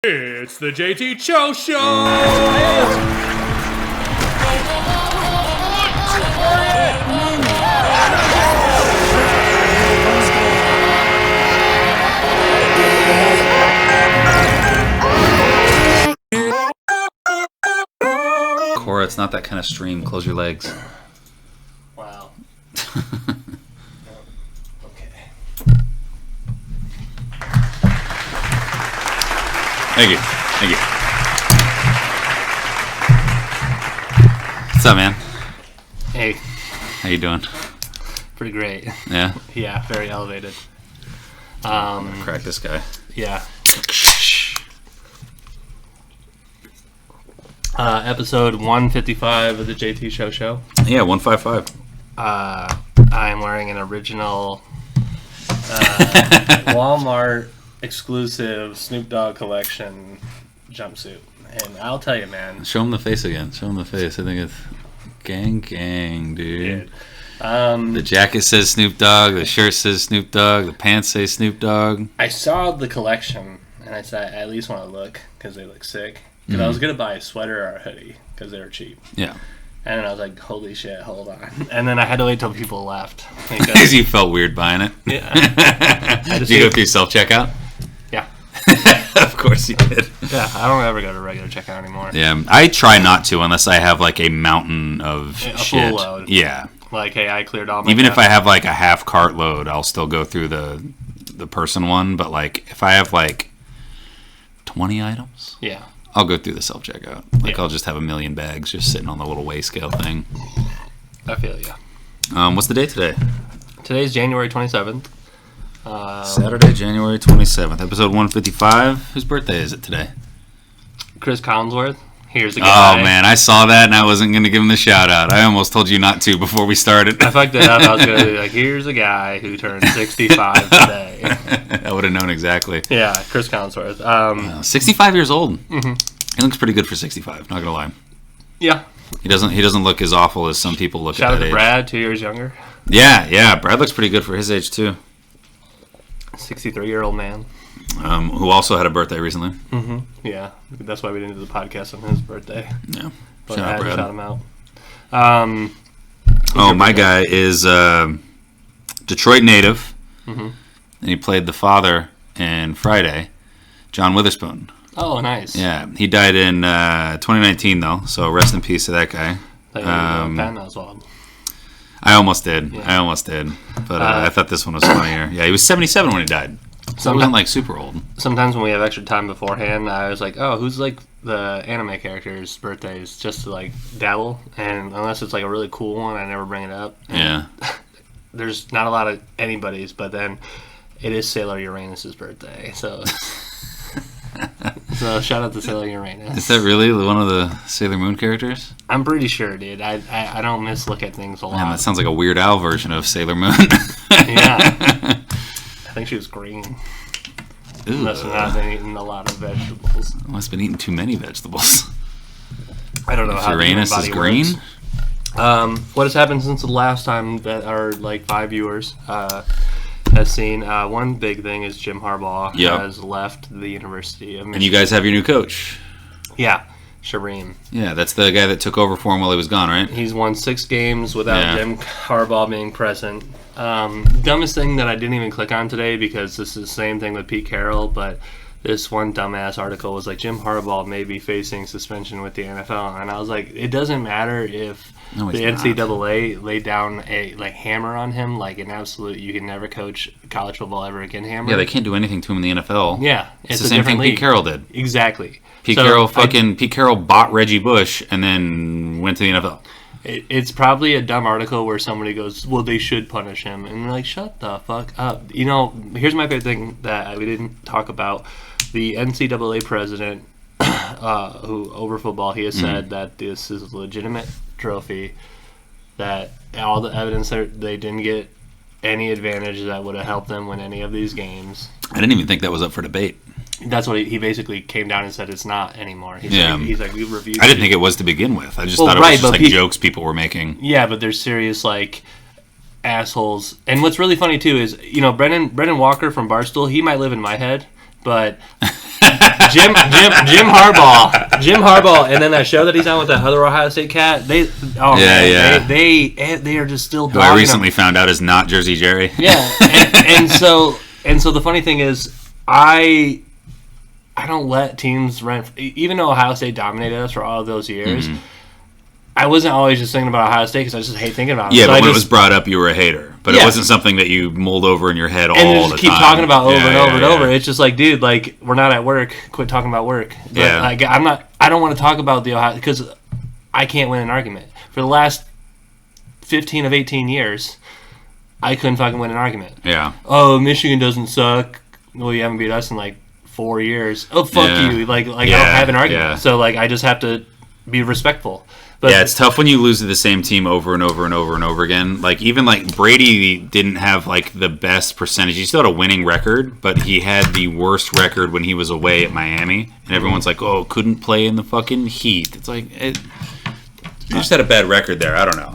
It's the JT Cho Show! Cora, it's not that kind of stream. Close your legs. Wow. Thank you. Thank you. What's up, man? Hey. How you doing? Pretty great. Yeah? Yeah, very elevated. Crack this guy. Yeah. Episode 155 of the JT Show. Yeah, 155. I am wearing an original Walmart exclusive Snoop Dogg collection jumpsuit. And I'll tell you, man. Show him the face again. Show him the face. I think it's gang, dude. The jacket says Snoop Dogg. The shirt says Snoop Dogg. The pants say Snoop Dogg. I saw the collection, and I said, I at least want to look, because they look sick. Because I was going to buy a sweater or a hoodie, because they were cheap. Yeah. And then I was like, holy shit, hold on. And then I had to wait till people left. Because you felt weird buying it? Yeah. Did you go through self-checkout? Yeah. Of course you did. Yeah, I don't ever go to regular checkout anymore. Yeah, I try not to unless I have like a mountain of shit. Full load. Yeah. Like, hey, I cleared all my Even if I have like a half cart load, I'll still go through the person one. But like if I have like 20 items, yeah, I'll go through the self-checkout. Like I'll just have a million bags just sitting on the little weigh scale thing. I feel you. What's the date today? Today's January 27th. Saturday, January 27th, episode 155. Whose birthday is it today? Chris Collinsworth. Here's the guy. Oh, man, I saw that and I wasn't going to give him the shout out. I almost told you not to before we started. I fucked it up. I was going to be like, here's a guy who turned 65 today. I would have known exactly. Yeah, Chris Collinsworth. 65 years old. Mm-hmm. He looks pretty good for 65, not going to lie. Yeah. He doesn't look as awful as some people look Shout at that out to age. Brad, 2 years younger. Yeah, Brad looks pretty good for his age, too. 63-year-old man. Who also had a birthday recently. Mm-hmm. Yeah, that's why we didn't do the podcast on his birthday. Yeah. But I had to shout him out. My guy is Detroit native, and he played the father in Friday, John Witherspoon. Oh, nice. Yeah, he died in 2019, though, so rest in peace to that guy. Patton Oswalt. I almost did. Yeah. But I thought this one was funnier. Yeah, he was 77 when he died. So he wasn't like super old. Sometimes when we have extra time beforehand, I was like, oh, who's like the anime character's birthdays, just to like dabble. And unless it's like a really cool one, I never bring it up. Yeah. There's not a lot of anybody's, but then it is Sailor Uranus's birthday. So shout out to Sailor Uranus. Is that really one of the Sailor Moon characters? I'm pretty sure, dude. I don't mislook at things a lot. Man, that sounds like a Weird Al version of Sailor Moon. Yeah. I think she was green. Ooh. Must not have been eating a lot of vegetables. Must have been eating too many vegetables. I don't know if how Uranus is green. What has happened since the last time that our like 5 viewers has seen? One big thing is Jim Harbaugh has left the University of Michigan. And you guys have your new coach. Yeah, Shareem. Yeah, that's the guy that took over for him while he was gone, right? He's won 6 games without Jim Harbaugh being present. Dumbest thing that I didn't even click on today, because this is the same thing with Pete Carroll, but this one dumbass article was like, Jim Harbaugh may be facing suspension with the NFL. And I was like, it doesn't matter if the NCAA laid down a hammer on him, like an absolute, you can never coach college football ever again hammer. Yeah, they can't do anything to him in the NFL. Yeah. It's the same thing Pete Carroll did. Exactly. Pete Carroll bought Reggie Bush and then went to the NFL. It's probably a dumb article where somebody goes, well, they should punish him. And they're like, shut the fuck up. You know, here's my favorite thing that we didn't talk about. The NCAA president, who over football, he has said that this is a legitimate trophy, that all the evidence that they didn't get any advantage that would have helped them win any of these games. I didn't even think that was up for debate. That's what he basically came down and said it's not anymore. He's like, we reviewed. I didn't think it was to begin with. I just thought it was just like jokes people were making. Yeah, but there's serious like assholes. And what's really funny too is, you know, Brendan Walker from Barstool, he might live in my head, but Jim Harbaugh, and then that show that he's on with that other Ohio State cat. They are just still. Who I recently found out is not Jersey Jerry. Yeah, and so the funny thing is, I don't let teams rent. Even though Ohio State dominated us for all of those years, I wasn't always just thinking about Ohio State because I just hate thinking about it. Yeah, so but when it was brought up, you were a hater. But it wasn't something that you mulled over in your head all the time. And just keep talking about over and over. It's just like, dude, like, we're not at work. Quit talking about work. But like, I don't want to talk about the Ohio because I can't win an argument. For the last 15 of 18 years, I couldn't fucking win an argument. Yeah. Oh, Michigan doesn't suck. Well, you haven't beat us in like 4 years. Oh, fuck you. Like I don't have an argument. Yeah. So like, I just have to be respectful. But it's tough when you lose to the same team over and over and over and over again. Like, even like Brady didn't have like the best percentage. He still had a winning record, but he had the worst record when he was away at Miami. And everyone's like, "Oh, couldn't play in the fucking heat." It's like he just had a bad record there. I don't know.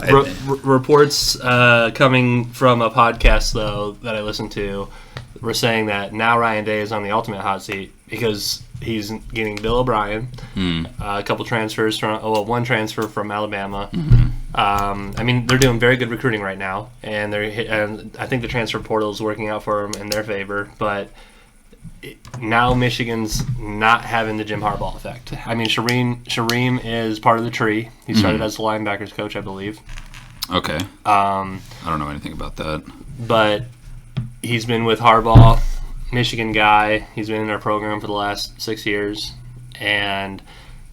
Reports coming from a podcast though that I listened to were saying that now Ryan Day is on the ultimate hot seat because he's getting Bill O'Brien, a couple transfers one transfer from Alabama. I mean, they're doing very good recruiting right now, and I think the transfer portal is working out for them in their favor. But now Michigan's not having the Jim Harbaugh effect. I mean, Shareem is part of the tree. He started as the linebackers coach, I believe. Okay. I don't know anything about that. But he's been with Harbaugh, Michigan guy. He's been in our program for the last 6 years, and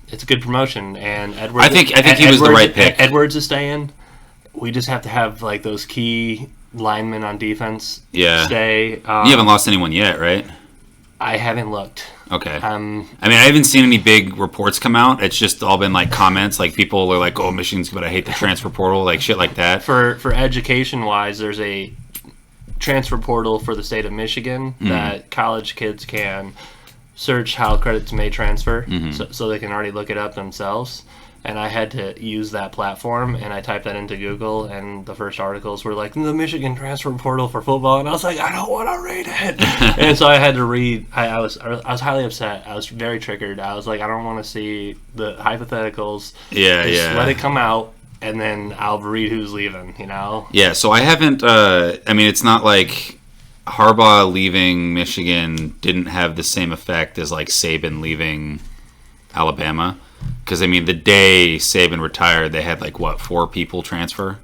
it's a good promotion. And Edwards, I think he was the right pick. Edwards is staying. We just have to have like those key linemen on defense. Stay. You haven't lost anyone yet, right? I haven't looked. Okay. I mean, I haven't seen any big reports come out. It's just all been like comments. Like, people are like, "Oh, Michigan's good. I hate the transfer portal." Like shit like that. For education wise, there's a transfer portal for the state of Michigan that college kids can search how credits may transfer, so they can already look it up themselves. And I had to use that platform, and I typed that into Google, and the first articles were like, the Michigan transfer portal for football, and I was like, I don't want to read it. And so I had to read. I was highly upset. I was very triggered. I was like, I don't want to see the hypotheticals. Just let it come out, and then I'll read who's leaving, you know? Yeah, so I haven't, I mean, it's not like Harbaugh leaving Michigan didn't have the same effect as like Saban leaving Alabama. Because, I mean, the day Saban retired, they had, like, 4 people transfer?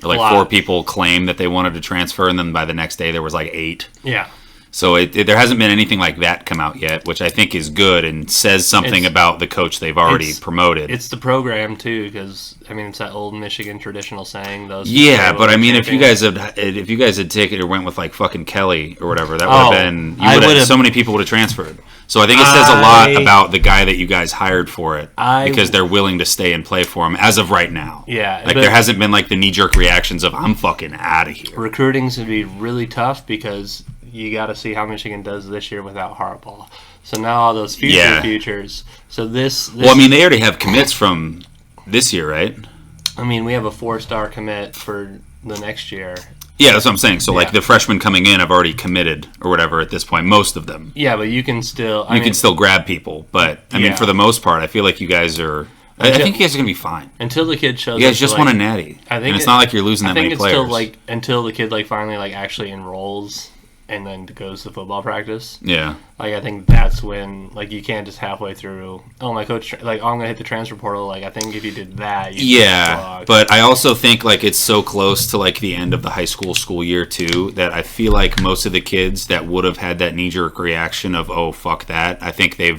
Or, like, 4 people claim that they wanted to transfer, and then by the next day there was, like, 8. Yeah. So there hasn't been anything like that come out yet, which I think is good and says something about the coach they've already promoted. It's the program, too, because, I mean, it's that old Michigan traditional saying. Yeah, but, I mean, if you guys had taken or went with, like, fucking Kelly or whatever, that would have been... so many people would have transferred. So I think it says a lot about the guy that you guys hired for it because they're willing to stay and play for him as of right now. Yeah. Like, there hasn't been, like, the knee-jerk reactions of, I'm fucking out of here. Recruiting's going to be really tough because you got to see how Michigan does this year without Harbaugh. So now all those futures. So this... Well, I mean, they already have commits from this year, right? I mean, we have a 4-star commit for the next year. Yeah, that's what I'm saying. So, like, the freshmen coming in have already committed or whatever at this point, most of them. Yeah, but you can still... You can still grab people. But, I mean, for the most part, I feel like you guys are... I think you guys are going to be fine. Until the kid shows... You guys just won a natty. And it's not like you're losing that many players. I think it's still, like, until the kid, like, finally, like, actually enrolls and then goes to football practice. Yeah. Like, I think that's when, like, you can't just halfway through, my coach, like, I'm going to hit the transfer portal. Like, I think if you did that, but I also think, like, it's so close to, like, the end of the high school year, too, that I feel like most of the kids that would have had that knee-jerk reaction of, oh, fuck that, I think they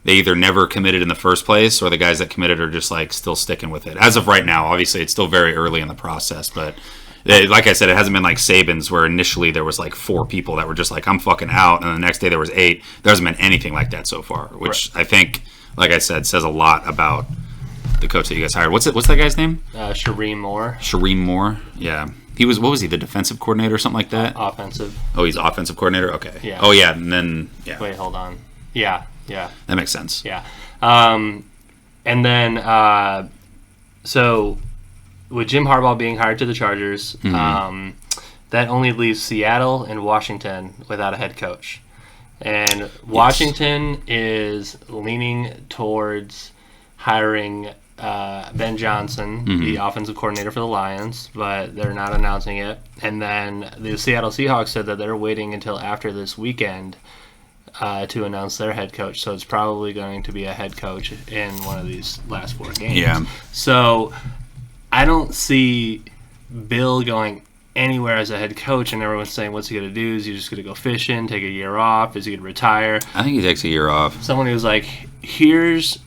either never committed in the first place or the guys that committed are just, like, still sticking with it. As of right now, obviously, it's still very early in the process, but... Like I said, it hasn't been like Saban's where initially there was like 4 people that were just like, I'm fucking out, and the next day there was 8. There hasn't been anything like that so far, which I think, like I said, says a lot about the coach that you guys hired. What's that guy's name? Shareem Moore. Shareem Moore, yeah. What was he, the defensive coordinator or something like that? Offensive. Oh, he's offensive coordinator? Okay. Yeah. Oh, yeah, and then, yeah. Wait, hold on. Yeah. That makes sense. Yeah. And then, so... with Jim Harbaugh being hired to the Chargers, that only leaves Seattle and Washington without a head coach. And Washington is leaning towards hiring Ben Johnson, the offensive coordinator for the Lions, but they're not announcing it. And then the Seattle Seahawks said that they're waiting until after this weekend to announce their head coach. So it's probably going to be a head coach in one of these last 4 games. Yeah. So I don't see Bill going anywhere as a head coach, and everyone's saying, what's he going to do? Is he just going to go fishing, take a year off? Is he going to retire? I think he takes a year off. Someone who's like, here's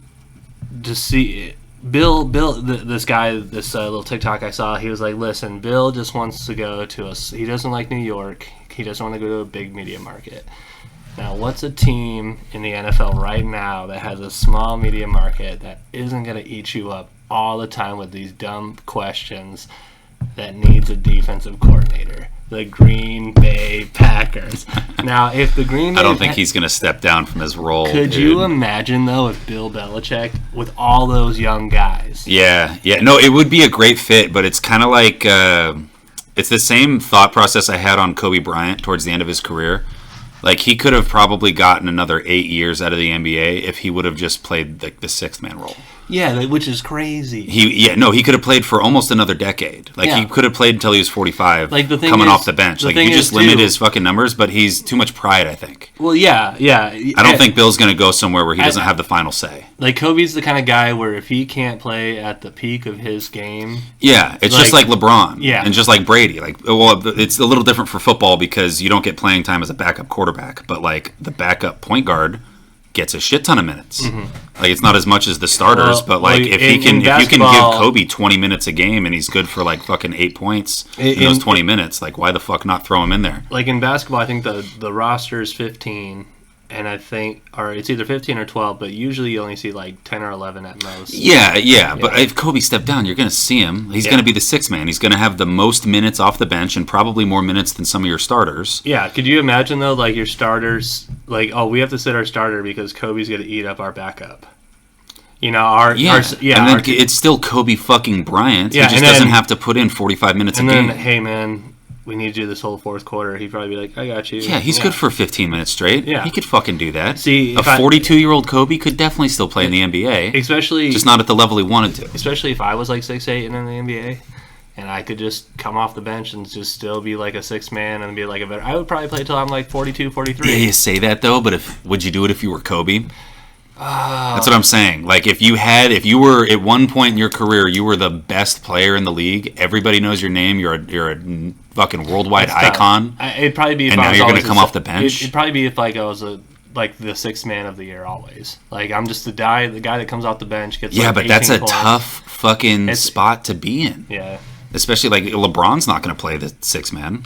to see Bill, this guy, this little TikTok I saw, he was like, listen, Bill just wants to go to he doesn't like New York. He doesn't want to go to a big media market. Now, what's a team in the NFL right now that has a small media market that isn't going to eat you up all the time with these dumb questions that needs a defensive coordinator? The Green Bay Packers. Now, if the Green Bay I don't think he's going to step down from his role. Could you imagine, though, if Bill Belichick, with all those young guys? Yeah. No, it would be a great fit, but it's kind of like it's the same thought process I had on Kobe Bryant towards the end of his career. Like, he could have probably gotten another 8 years out of the NBA if he would have just played the sixth-man role. Yeah, which is crazy. He could have played for almost another decade. Like, he could have played until he was 45, like, the thing coming is, off the bench. Like, you just limit his fucking numbers, but he's too much pride, I think. Well, yeah. I don't think Bill's going to go somewhere where he doesn't have the final say. Like, Kobe's the kind of guy where if he can't play at the peak of his game... Yeah, it's just like LeBron. Yeah. And just like Brady. Like, well, it's a little different for football because you don't get playing time as a backup quarterback, but, like, the backup point guard gets a shit ton of minutes. Mm-hmm. Like, it's not as much as the starters, but like if you can give Kobe 20 minutes a game and he's good for like fucking 8 points in those 20 minutes, like why the fuck not throw him in there? Like in basketball, I think the roster is 15, and I think it's either 15 or 12, but usually you only see like 10 or 11 at most. Yeah. But if Kobe stepped down, you're going to see him. He's going to be the sixth man. He's going to have the most minutes off the bench and probably more minutes than some of your starters. Yeah. Could you imagine, though, like your starters, like, oh, we have to sit our starter because Kobe's going to eat up our backup. You know, it's still Kobe fucking Bryant. Yeah, he just doesn't have to put in 45 minutes a game. And then, hey, man, we need to do this whole fourth quarter. He'd probably be like, I got you. Yeah, he's good for 15 minutes straight. Yeah. He could fucking do that. See, a 42-year-old Kobe could definitely still play in the NBA. Especially... just not at the level he wanted to. Especially if I was like 6'8" and in the NBA, and I could just come off the bench and just still be like a sixth man and be like a veteran. I would probably play till I'm like 42, 43. Yeah, you say that, though, but would you do it if you were Kobe? That's what I'm saying. Like, if you were at one point in your career, you were the best player in the league. Everybody knows your name. You're a fucking worldwide icon. It'd probably be. And now you're going to come off the bench. It'd probably be if like I was the sixth man of the year always. Like I'm just the guy that comes off the bench gets. Yeah, like but that's a points. tough fucking spot to be in. Yeah. Especially like LeBron's not going to play the sixth man.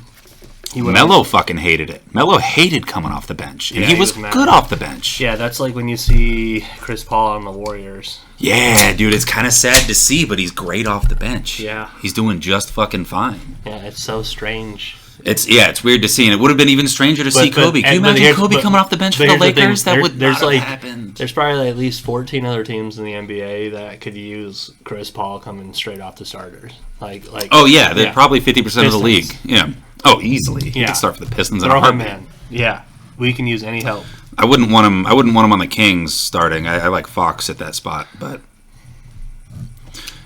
Melo fucking hated it. Melo hated coming off the bench. And he was good off the bench. Yeah, that's like when you see Chris Paul on the Warriors. Yeah, dude, it's kind of sad to see, but he's great off the bench. Yeah. He's doing just fucking fine. Yeah, it's so strange. It's weird to see, and it would have been even stranger to see Kobe. Can you imagine Kobe coming off the bench for the Lakers? That would not have happened. There's probably at least 14 other teams in the NBA that could use Chris Paul coming straight off the starters. Oh yeah, they're probably 50% of the league. Yeah. Oh, easily. He could start for the Pistons in a heartbeat. Man. Yeah, we can use any help. I wouldn't want him on the Kings starting. I like Fox at that spot, but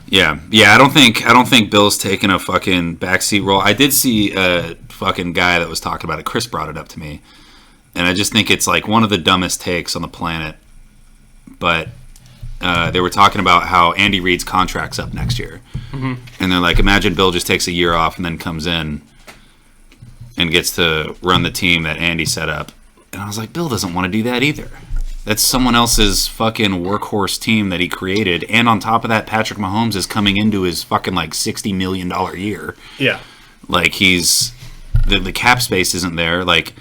yeah. I don't think Bill's taking a fucking backseat role. I did see a fucking guy that was talking about it. Chris brought it up to me, and I just think it's like one of the dumbest takes on the planet. But they were talking about how Andy Reid's contract's up next year, and they're like, imagine Bill just takes a year off and then comes in and gets to run the team that Andy set up. And I was like, Bill doesn't want to do that either. That's someone else's fucking workhorse team that he created. And on top of that, Patrick Mahomes is coming into his fucking like $60 million year. Yeah. Like he's... The cap space isn't there. Like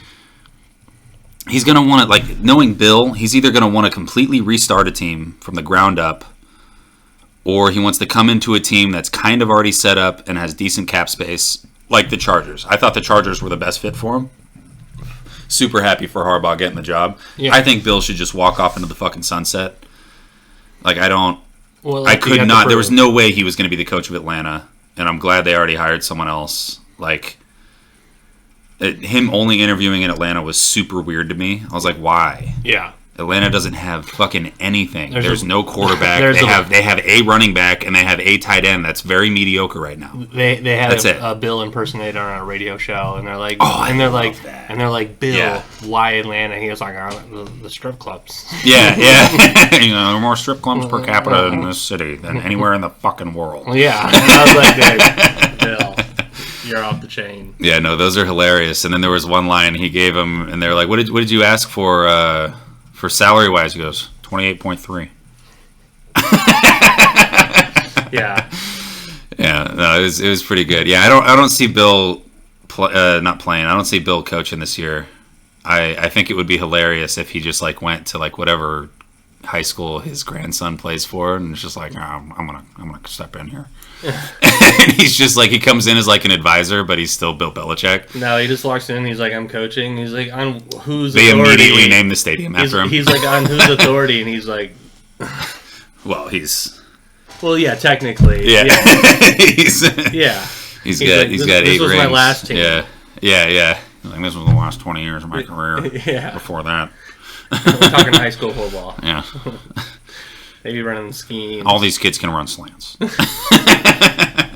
he's going to want to... Like knowing Bill, he's either going to want to completely restart a team from the ground up, or he wants to come into a team that's kind of already set up and has decent cap space, like the Chargers. I thought the Chargers were the best fit for him. Super happy for Harbaugh getting the job. Yeah. I think Bill should just walk off into the fucking sunset. Like, I don't... Well, I could not... There was no way he was going to be the coach of Atlanta, and I'm glad they already hired someone else. Like, him only interviewing in Atlanta was super weird to me. I was like, why? Yeah. Atlanta doesn't have fucking anything. There's no quarterback. there's they have a running back and they have a tight end that's very mediocre right now. They had That's a Bill impersonator on a radio show, and they're like, Bill, Yeah. why Atlanta? He was like, the strip clubs. Yeah. There are more strip clubs per capita in this city than anywhere in the fucking world. Yeah. And I was like, dude, Bill, you're off the chain. Yeah, no, those are hilarious. And then there was one line he gave him, and they're like, "What did you ask for salary wise?" He goes, 28.3. Yeah. Yeah, no, it was pretty good. Yeah, I don't see Bill not playing. I don't see Bill coaching this year. I think it would be hilarious if he just like went to like whatever high school his grandson plays for, and it's just like, I'm gonna step in here. And he's just like, he comes in as like an advisor, but he's still Bill Belichick. No, he just walks in. He's like, I'm coaching. He's like, on whose They authority? immediately name the stadium after him. He's like, on whose authority? And he's like, Well, he's yeah, technically. yeah. He's got Like, he's got 8 this was rings. my last team. Yeah. Like, this was the last 20 years of my career. Yeah. Before that. We're talking high school football. Yeah. Maybe running schemes. All these kids can run slants.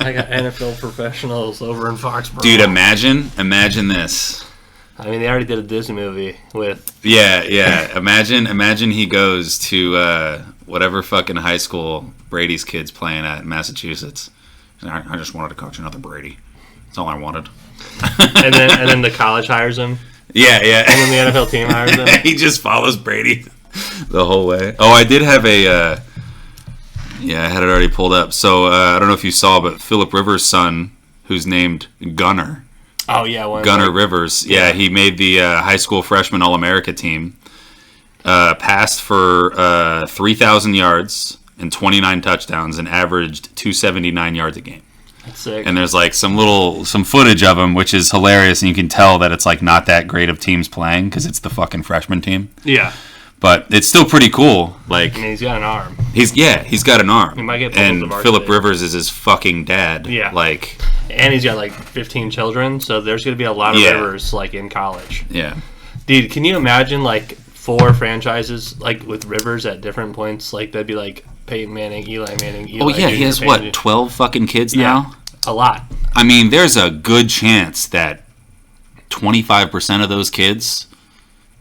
I got NFL professionals over in Foxborough. Dude, imagine this. I mean, they already did a Disney movie with. Yeah. Imagine he goes to whatever fucking high school Brady's kid's playing at in Massachusetts. I just wanted to coach another Brady. That's all I wanted. and then the college hires him. Yeah. And then the NFL team hires him. He just follows Brady the whole way. Oh, I did have a. I had it already pulled up. So I don't know if you saw, but Phillip Rivers' son, who's named Gunner. Oh yeah, Gunner Rivers. Yeah, he made the high school freshman All-America team. Passed for 3,000 yards and 29 touchdowns and averaged 279 yards a game. That's sick. And there's like some footage of him, which is hilarious, and you can tell that it's like not that great of teams playing because it's the fucking freshman team. Yeah. But it's still pretty cool. Like, I mean, he's got an arm. He's got an arm. He might get pulled and to varsity. Phillip Rivers is his fucking dad. Yeah. Like, and he's got like 15 children, so there's going to be a lot of Rivers like in college. Yeah. Dude, can you imagine like 4 franchises like with Rivers at different points? Like that'd be like Peyton Manning, Eli Manning, Eli. Oh yeah, Jr., he has Peyton what, 12 fucking kids now? A lot. I mean, there's a good chance that 25% of those kids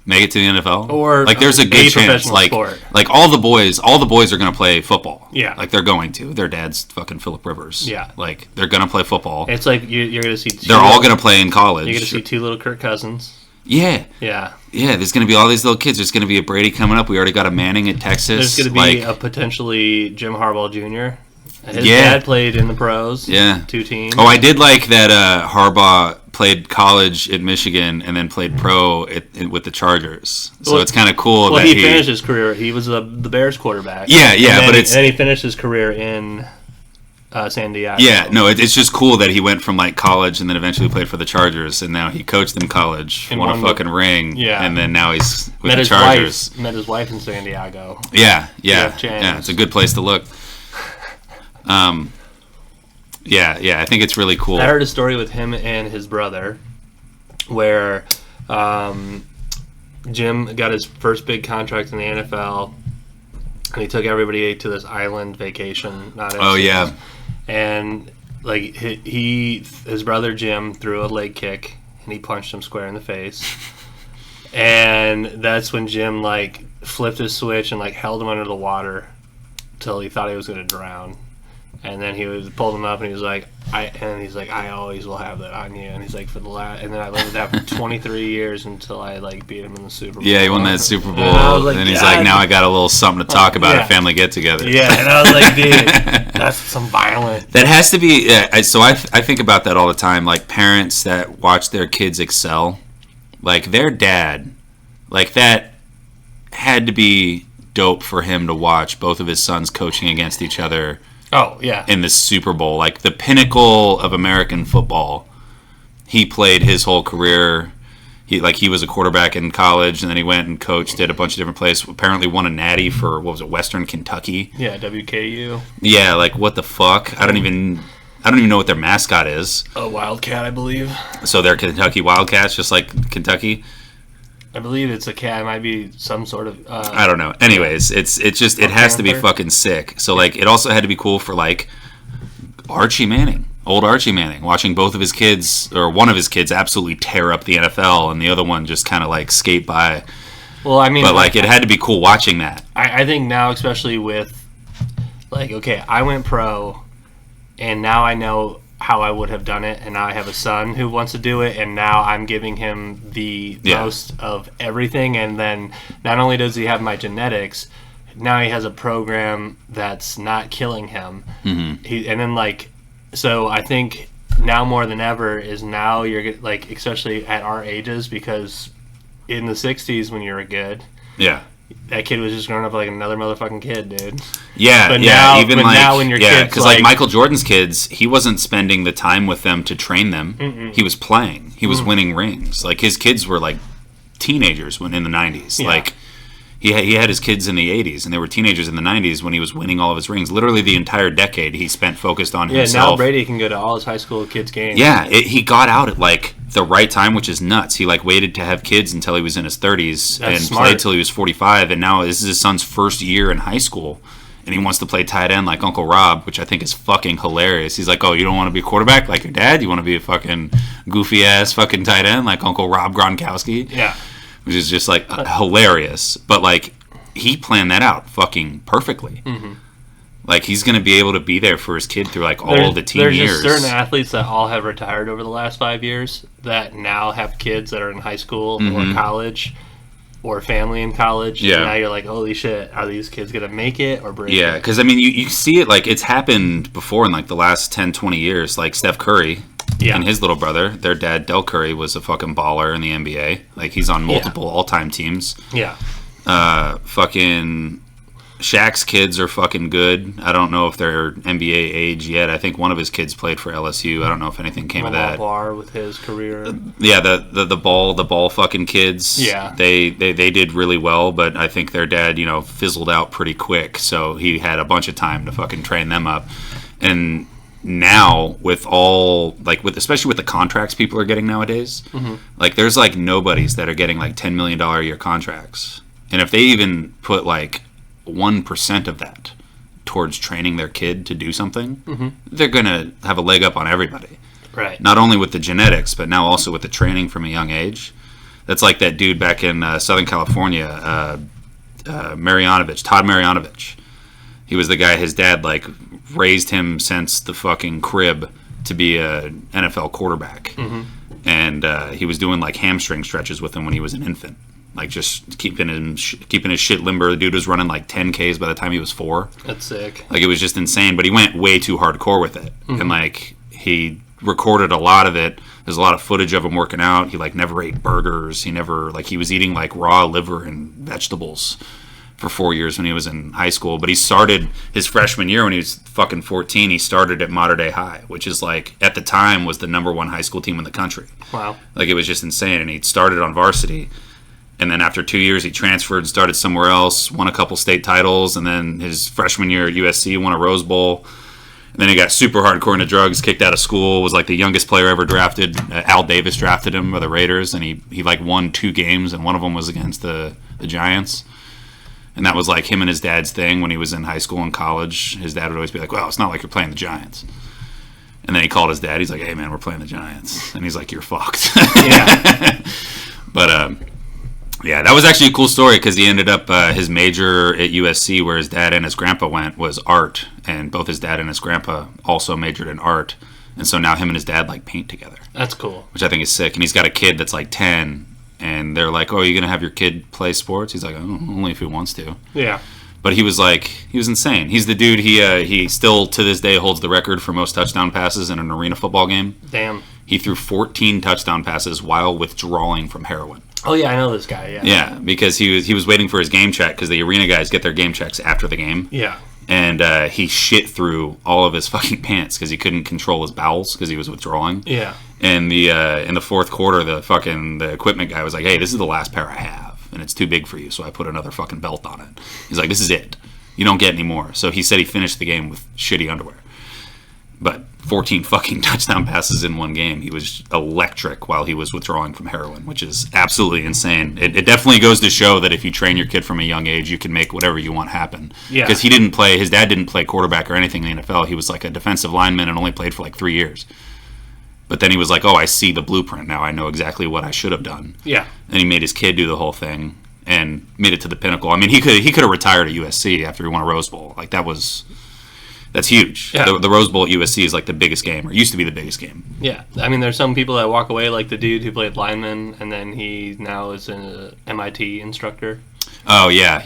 make it to the NFL. Or like, there's a good chance. Like, sport. like all the boys are going to play football. Yeah. Like, they're going to. Their dad's fucking Phillip Rivers. Yeah. Like, they're going to play football. It's like you're going to see. They're all going to play in college. You're going to see 2 little Kirk Cousins. Yeah. Yeah. Yeah, there's going to be all these little kids. There's going to be a Brady coming up. We already got a Manning at Texas. There's going to be a potentially Jim Harbaugh Jr. His Yeah. dad played in the pros. Yeah. 2 teams. Oh, I did like that Harbaugh played college at Michigan and then played pro with the Chargers. So it's kind of cool that he finished his career. He was the Bears quarterback. Yeah, and but then he finished his career in San Diego. Yeah, no, it's just cool that he went from like college and then eventually played for the Chargers, and now he coached in college, And won a won fucking ring, yeah. and then now he's with the Chargers. Met his wife in San Diego. Yeah, James. it's a good place to look. I think it's really cool. I heard a story with him and his brother where Jim got his first big contract in the NFL, and he took everybody to this island vacation. And like his brother Jim threw a leg kick, and he punched him square in the face. And that's when Jim like flipped his switch and like held him under the water till he thought he was going to drown. And then pulled him up, and he was like, I always will have that on you. And he's like, and then I lived with that for 23 years until I like beat him in the Super Bowl. Yeah, he won that Super Bowl. And And he's like, now I got a little something to talk about at family get together. Yeah, and I was like, dude, that's some violent. That has to be. So I think about that all the time. Like parents that watch their kids excel, like their dad, like that had to be dope for him to watch both of his sons coaching against each other. Oh, yeah. In the Super Bowl, like the pinnacle of American football. He played his whole career. He was a quarterback in college, and then he went and coached at a bunch of different places. Apparently won a natty for, Western Kentucky. Yeah, WKU. Yeah, like what the fuck? I don't even I don't even know what their mascot is. A Wildcat, I believe. So they're Kentucky Wildcats, just like Kentucky. I believe it's a cat. It might be some sort of. I don't know. Anyways, it has to be fucking sick. So like, it also had to be cool for like Archie Manning, old Archie Manning, watching both of his kids or one of his kids absolutely tear up the NFL, and the other one just kind of like skate by. Well, I mean, but like, it had to be cool watching that. I think now, especially with like, okay, I went pro, and now I know how I would have done it, and now I have a son who wants to do it, and now I'm giving him the most of everything, and then not only does he have my genetics, now he has a program that's not killing him. And then like, so I think now more than ever is now you're like, especially at our ages, because in the 60s when you were good, that kid was just growing up like another motherfucking kid, dude. Yeah, but yeah. Now, even but like, now when your kids, because like Michael Jordan's kids, he wasn't spending the time with them to train them. He was playing. He was winning rings. Like his kids were like teenagers when in the 90s. Like he had his kids in the 80s, and they were teenagers in the 90s when he was winning all of his rings. Literally the entire decade he spent focused on himself. Yeah, now Brady can go to all his high school kids' games. Yeah, he got out at like the right time, which is nuts. He like waited to have kids until he was in his 30s and played till he was 45, and now this is his son's first year in high school, and he wants to play tight end like Uncle Rob, which I think is fucking hilarious. He's like, oh, you don't want to be a quarterback like your dad? You want to be a fucking goofy ass fucking tight end like Uncle Rob Gronkowski? Yeah. Which is just like hilarious. But like, he planned that out fucking perfectly. Like, he's going to be able to be there for his kid through like all the teen years. There's certain athletes that all have retired over the last 5 years that now have kids that are in high school or college or family in college. Yeah. And now you're like, holy shit, are these kids going to make it or break it? Yeah, because I mean, you see it like it's happened before in like the last 10, 20 years. Like Steph Curry and his little brother, their dad, Del Curry, was a fucking baller in the NBA. Like, he's on multiple all-time teams. Yeah. Fucking Shaq's kids are fucking good. I don't know if they're NBA age yet. I think one of his kids played for LSU. I don't know if anything came of that. Barr with his career. Yeah, the ball fucking kids. Yeah. They did really well, but I think their dad, fizzled out pretty quick. So he had a bunch of time to fucking train them up. And now with all especially with the contracts people are getting nowadays, like there's like nobodies that are getting like $10 million a year contracts. And if they even put like 1% of that towards training their kid to do something, they're gonna have a leg up on everybody. Right. Not only with the genetics, but now also with the training from a young age. That's like that dude back in Southern California, Todd Marjanovic. He was the guy, his dad like raised him since the fucking crib to be a NFL quarterback. And he was doing like hamstring stretches with him when he was an infant. Like just keeping his shit limber. The dude was running like 10Ks by the time he was 4. That's sick. Like, it was just insane. But he went way too hardcore with it, and like he recorded a lot of it. There's a lot of footage of him working out. He like never ate burgers. He was eating like raw liver and vegetables for 4 years when he was in high school. But he started his freshman year when he was fucking 14. He started at Mater Dei High, which is like at the time was the #1 high school team in the country. Wow. Like, it was just insane. And he started on varsity. And then after 2 years, he transferred, started somewhere else, won a couple state titles, and then his freshman year at USC won a Rose Bowl. And then he got super hardcore into drugs, kicked out of school, was like the youngest player ever drafted. Al Davis drafted him by the Raiders, and he like won 2 games, and one of them was against the Giants. And that was like him and his dad's thing when he was in high school and college. His dad would always be like, well, it's not like you're playing the Giants. And then he called his dad. He's like, hey, man, we're playing the Giants. And he's like, you're fucked. Yeah. But, yeah, that was actually a cool story because he ended up, his major at USC where his dad and his grandpa went was art. And both his dad and his grandpa also majored in art. And so now him and his dad like paint together. That's cool. Which I think is sick. And he's got a kid that's like 10. And they're like, oh, are you going to have your kid play sports? He's like, oh, only if he wants to. Yeah. But he was insane. He's the dude, he still to this day holds the record for most touchdown passes in an arena football game. Damn. He threw 14 touchdown passes while withdrawing from heroin. Oh, yeah, I know this guy, yeah. Yeah, because he was waiting for his game check because the arena guys get their game checks after the game. Yeah. And he shit through all of his fucking pants because he couldn't control his bowels because he was withdrawing. Yeah. And in the fourth quarter, the equipment guy was like, hey, this is the last pair I have, and it's too big for you, so I put another fucking belt on it. He's like, this is it. You don't get any more. So he said he finished the game with shitty underwear. But 14 fucking touchdown passes in one game. He was electric while he was withdrawing from heroin, which is absolutely insane. It definitely goes to show that if you train your kid from a young age, you can make whatever you want happen. Yeah. Because his dad didn't play quarterback or anything in the NFL. He was like a defensive lineman and only played for like 3 years. But then he was like, oh, I see the blueprint now. I know exactly what I should have done. Yeah. And he made his kid do the whole thing and made it to the pinnacle. I mean, he could have retired at USC after he won a Rose Bowl. Like, that's huge. Yeah. The Rose Bowl at USC is like the biggest game, or used to be the biggest game. Yeah. I mean, there's some people that walk away, like the dude who played lineman, and then he now is an MIT instructor. Oh, yeah.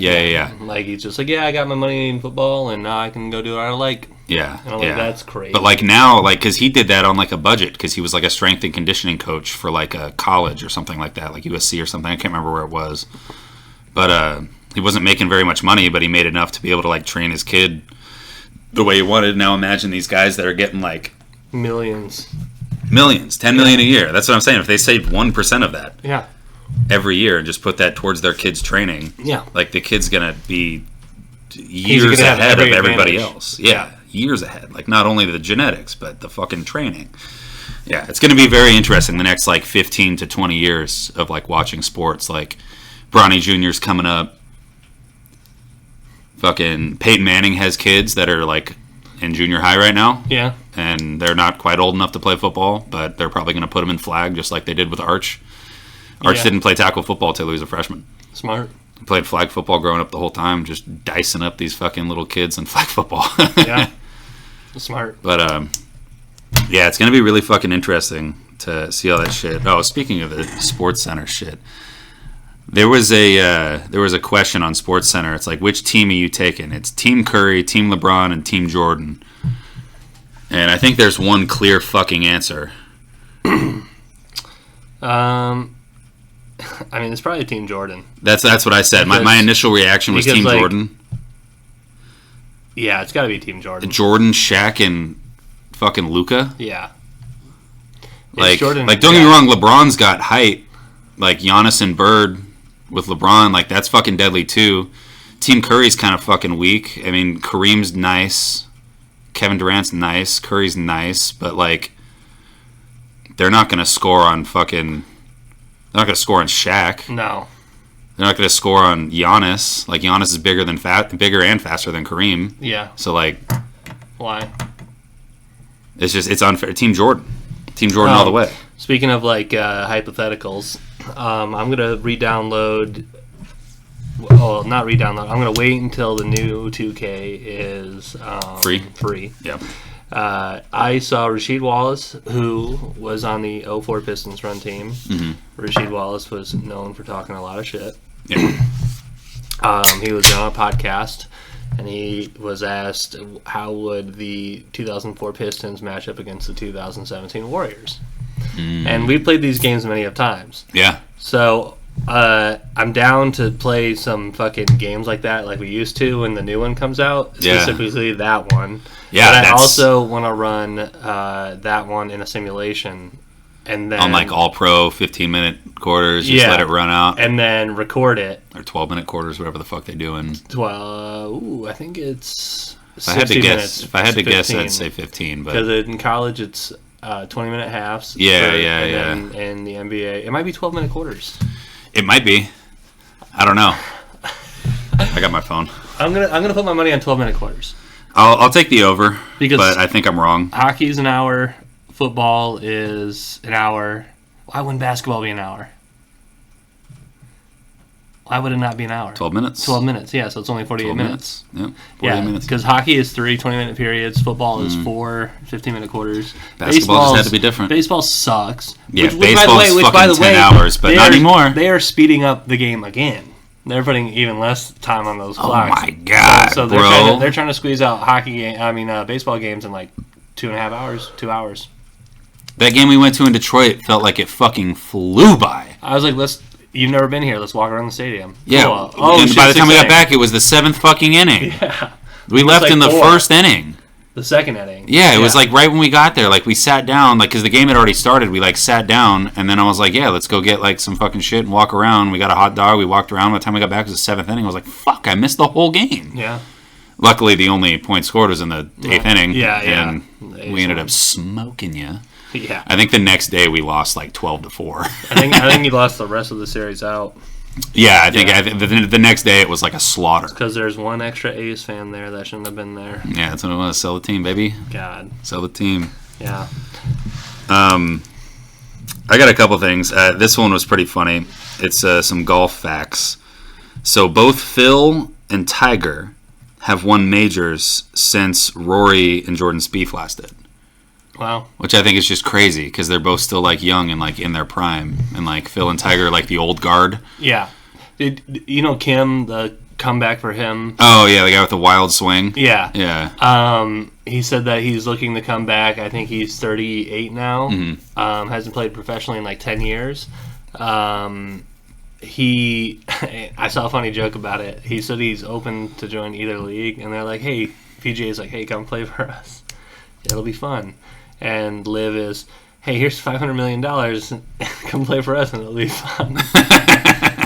Like, he's just like, yeah, I got my money in football, and now I can go do what I like. Yeah, And I'm like, that's crazy. But like now, like, because he did that on like a budget, because he was like a strength and conditioning coach for like a college or something like that, like USC or something. I can't remember where it was. But he wasn't making very much money, but he made enough to be able to like train his kid the way he wanted. Now imagine these guys that are getting like millions, 10 million a year. That's what I'm saying. If they saved 1% of that, yeah, every year and just put that towards their kids' training, yeah, like the kid's gonna be years ahead of everybody else. Yeah, years ahead. Like not only the genetics, but the fucking training. Yeah, it's gonna be very interesting the next like 15 to 20 years of like watching sports. Like Bronny Jr.'s coming up. Fucking Peyton Manning has kids that are like in junior high right now. Yeah. And they're not quite old enough to play football, but they're probably going to put them in flag just like they did with Arch. Arch didn't play tackle football till he was a freshman. Smart. He played flag football growing up the whole time, just dicing up these fucking little kids in flag football. Yeah. Smart. But, yeah, it's going to be really fucking interesting to see all that shit. Oh, speaking of the Sports Center shit. There was a question on Sports Center. It's like, which team are you taking? It's Team Curry, Team LeBron, and Team Jordan. And I think there's one clear fucking answer. I mean, it's probably Team Jordan. That's what I said. My initial reaction was Team Jordan. Yeah, it's got to be Team Jordan. Jordan, Shaq, and fucking Luka. Yeah. Like don't get me wrong, LeBron's got height. Like Giannis and Bird with LeBron, like that's fucking deadly too. Team Curry's kind of fucking weak. I mean, Kareem's nice. Kevin Durant's nice. Curry's nice. But like, they're not going to score on fucking... They're not going to score on Shaq. No. They're not going to score on Giannis. Like, Giannis is bigger and faster than Kareem. Yeah. So, like... Why? It's unfair. Team Jordan. Team Jordan all the way. Speaking of, like, hypotheticals, I'm going to re-download... Well, not re-download. I'm going to wait until the new 2K is... Free. Yeah. I saw Rasheed Wallace, who was on the 04 Pistons run team. Mm-hmm. Rasheed Wallace was known for talking a lot of shit. Yeah. He was on a podcast, and he was asked how would the 2004 Pistons match up against the 2017 Warriors. And we've played these games many of times. Yeah. So I'm down to play some fucking games like that like we used to when the new one comes out, specifically that one. Yeah, but I also want to run that one in a simulation, and then on like all pro 15-minute quarters, just let it run out, and then record it, or 12-minute quarters, whatever the fuck they're doing. I think it's. If I had to guess, 15. I'd say 15. But because in college it's 20-minute halves. And then in the NBA, it might be 12-minute quarters. It might be. I don't know. I got my phone. I'm gonna put my money on 12-minute quarters. I'll take the over, but I think I'm wrong. Hockey's an hour. Football is an hour. Why wouldn't basketball be an hour? Why would it not be an hour? 12 minutes. 12 minutes, yeah, so it's only 48 minutes. Yep, 48 minutes. Because hockey is 3 20-minute periods. Football is 4 15-minute quarters. Basketball just had to be different. Baseball sucks. Yeah, baseball's fucking 10 hours, but not anymore. They are speeding up the game again. They're putting even less time on those clocks. Oh my god, so they're trying to squeeze out baseball games in like 2.5 hours, 2 hours. That game we went to in Detroit felt like it fucking flew by. I was like, you've never been here. Let's walk around the stadium. Yeah. And by the time we got back, it was the 7th fucking inning. Yeah. We left in the first inning. The second inning. Yeah, it was like right when we got there. Like we sat down, like because the game had already started. We like sat down, and then I was like, "Yeah, let's go get like some fucking shit and walk around." We got a hot dog. We walked around. By the time we got back, it was the 7th inning. I was like, "Fuck, I missed the whole game." Yeah. Luckily, the only point scored was in the 8th inning. Yeah. And we ended up smoking you. Yeah. I think the next day we lost like 12-4. I think he lost the rest of the series out. Yeah, I think the next day it was like a slaughter. Because there's one extra A's fan there that shouldn't have been there. Yeah, that's what it was. Sell the team, baby. God. Sell the team. Yeah. I got a couple things. This one was pretty funny. It's some golf facts. So both Phil and Tiger have won majors since Rory and Jordan Spieth last did. Wow. Which I think is just crazy because they're both still like young and like in their prime, and like Phil and Tiger are like the old guard. Yeah. You know Kim, the comeback for him? Oh yeah, the guy with the wild swing. Yeah. Yeah. He said that he's looking to come back. I think he's 38 now. Mm-hmm. Hasn't played professionally in like 10 years. I saw a funny joke about it. He said he's open to join either league, and they're like, hey, PGA's like, hey, come play for us. It'll be fun. And Liv is, hey, here's $500 million. Come play for us, and it'll be fun.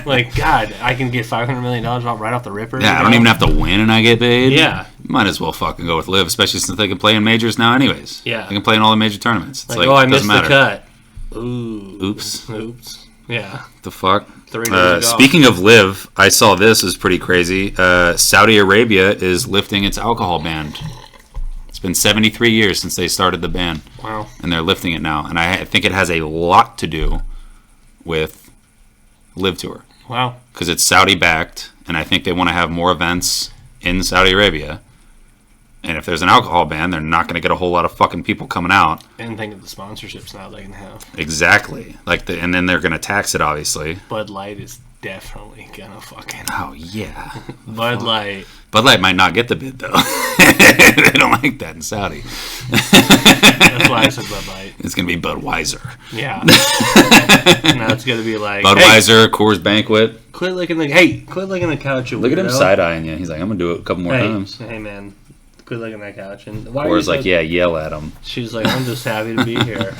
Like, God, I can get $500 million right off the ripper. Yeah, I don't even have to win and I get paid. Yeah. Might as well fucking go with Liv, especially since they can play in majors now anyways. Yeah. They can play in all the major tournaments. It's like, oh, I missed matter. the cut. Ooh. Oops. Yeah. The fuck? 3 days ago. Speaking of Liv, I saw this is pretty crazy. Saudi Arabia is lifting its alcohol ban. It's been 73 years since they started the ban. Wow. And they're lifting it now. And I think it has a lot to do with Live Tour. Wow. Because it's Saudi-backed, and I think they want to have more events in Saudi Arabia. And if there's an alcohol ban, they're not going to get a whole lot of fucking people coming out. And think of the sponsorships now they can have. Exactly. And then they're going to tax it, obviously. Bud Light is definitely going to fucking... Oh, yeah. Bud Light. Bud Light might not get the bid, though. They don't like that in Saudi. That's why I said Bud Light. It's going to be Budweiser. Yeah. Now it's going to be like... Budweiser, hey, Coors Banquet. Quit licking the couch. Look at him side-eyeing you. He's like, I'm going to do it a couple more times. Hey, man. Quit licking that couch. And why Coors like, yeah, yell at him. She's like, I'm just happy to be here.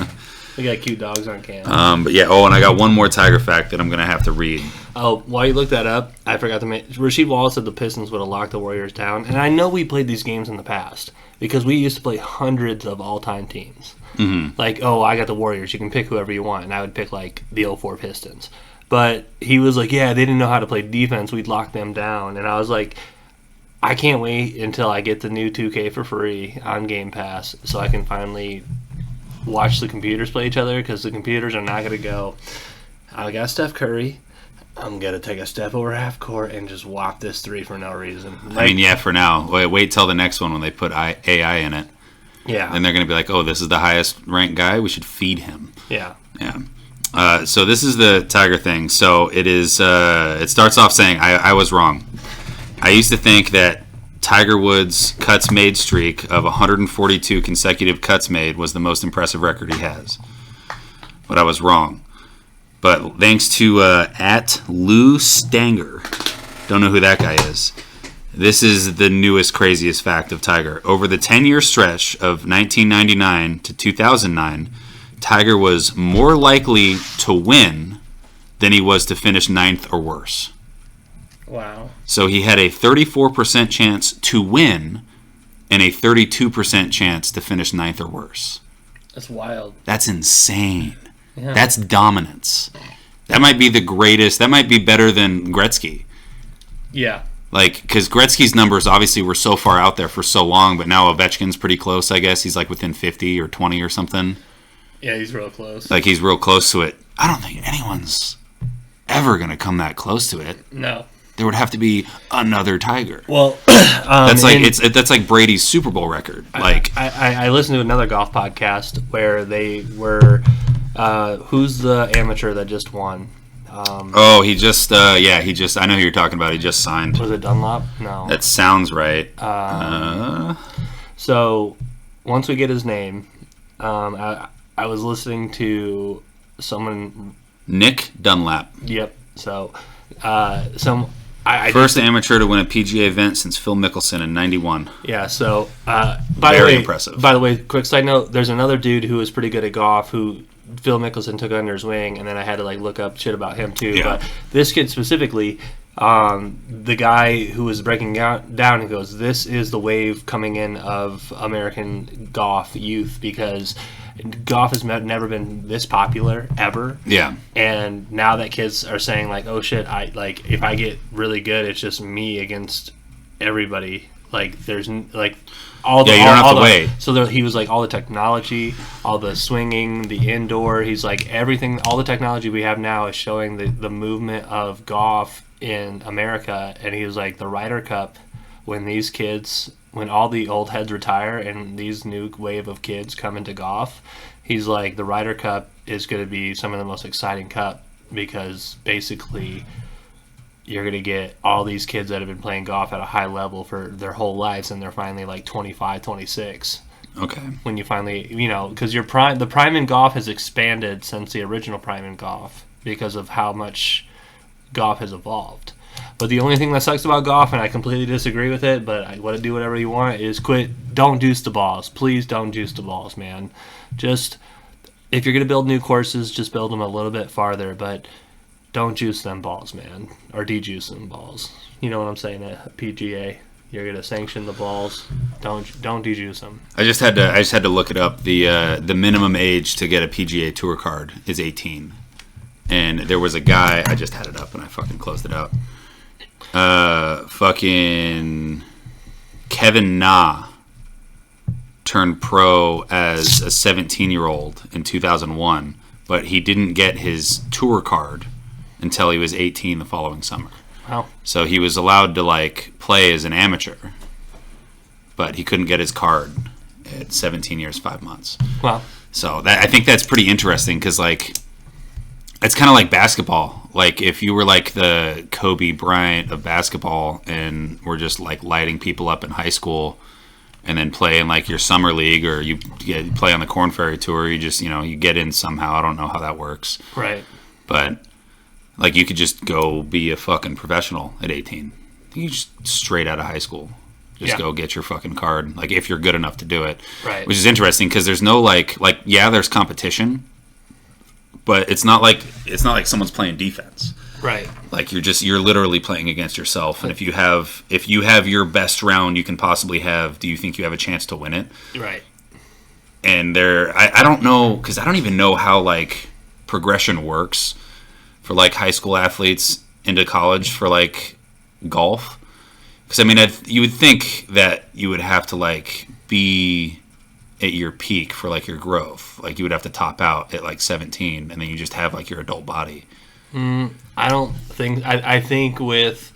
We got cute dogs on cam. But yeah, and I got one more Tiger fact that I'm going to have to read. Oh, while you look that up, I forgot to mention, Rasheed Wallace said the Pistons would have locked the Warriors down. And I know we played these games in the past because we used to play hundreds of all-time teams. Mm-hmm. Like, oh, I got the Warriors. You can pick whoever you want. And I would pick, like, the 04 Pistons. But he was like, yeah, they didn't know how to play defense. We'd lock them down. And I was like, I can't wait until I get the new 2K for free on Game Pass so I can finally watch the computers play each other because the computers are not going to go, I got Steph Curry. I'm going to take a step over half court and just whop this three for no reason. I mean, yeah, for now. Wait till the next one when they put AI in it. Yeah. And they're going to be like, oh, this is the highest ranked guy. We should feed him. Yeah. Yeah. So this is the Tiger thing. So it is. It starts off saying, I was wrong. I used to think that Tiger Woods' cuts made streak of 142 consecutive cuts made was the most impressive record he has. But I was wrong. But thanks to at Lou Stanger, don't know who that guy is. This is the newest, craziest fact of Tiger. Over the 10-year stretch of 1999 to 2009, Tiger was more likely to win than he was to finish ninth or worse. Wow. So he had a 34% chance to win and a 32% chance to finish ninth or worse. That's wild. That's insane. Yeah. That's dominance. That might be the greatest. That might be better than Gretzky. Yeah. Like, because Gretzky's numbers obviously were so far out there for so long, but now Ovechkin's pretty close, I guess. He's like within 50 or 20 or something. Yeah, he's real close. Like, he's real close to it. I don't think anyone's ever going to come that close to it. No. There would have to be another Tiger. Well, that's like that's like Brady's Super Bowl record. Like I listened to another golf podcast where they were, who's the amateur that just won? He just I know who you're talking about. He just signed. Was it Dunlop? No. That sounds right. So once we get his name, I was listening to someone. Nick Dunlap. Yep. So First amateur to win a PGA event since Phil Mickelson in '91. Yeah, so Very impressive. By the way, quick side note: there's another dude who was pretty good at golf who Phil Mickelson took under his wing, and then I had to like look up shit about him too. Yeah. But this kid specifically, The guy who was breaking down, he goes, "This is the wave coming in of American golf youth because golf has never been this popular ever." Yeah. And now that kids are saying like, "Oh shit, if I get really good, it's just me against everybody." Like there's like all the you don't have to wait. So he was like all the technology, all the swinging, the indoor. He's like everything, all the technology we have now is showing the movement of golf in America. And he was like the Ryder Cup, when all the old heads retire and these new wave of kids come into golf, he's like the Ryder Cup is going to be some of the most exciting cup because basically you're going to get all these kids that have been playing golf at a high level for their whole lives, and they're finally like 25, 26. Okay. When you finally, because the prime in golf has expanded since the original prime in golf because of how much golf has evolved. But the only thing that sucks about golf, and I completely disagree with it, but I want to do whatever you want, is don't juice the balls. Please don't juice the balls, man. Just, if you're going to build new courses, just build them a little bit farther, but don't juice them balls, man. Or de-juice them balls. You know what I'm saying at PGA. You're going to sanction the balls. Don't de-juice them. I just had to look it up. The minimum age to get a PGA Tour card is 18. And there was a guy, I just had it up and I fucking closed it out. Fucking Kevin Na turned pro as a 17-year-old in 2001, but he didn't get his tour card until he was 18 the following summer. Wow. So he was allowed to play as an amateur, but he couldn't get his card at 17 years 5 months. Wow. So I think that's pretty interesting because it's kind of like basketball. Like if you were like the Kobe Bryant of basketball and were just lighting people up in high school and then play in your summer league or you play on the Korn Ferry Tour, you just, you get in somehow. I don't know how that works. Right. But you could just go be a fucking professional at 18. You just straight out of high school. Just go get your fucking card. If you're good enough to do it. Right. Which is interesting because there's no there's competition. But it's not like someone's playing defense. Right. You're literally playing against yourself, and if you have your best round you can possibly have, do you think you have a chance to win it? Right. And I don't know, because I don't even know how progression works for high school athletes into college for golf. Because you would think that you would have to be at your peak for your growth. You would have to top out at 17 and then you just have your adult body. I don't think I think with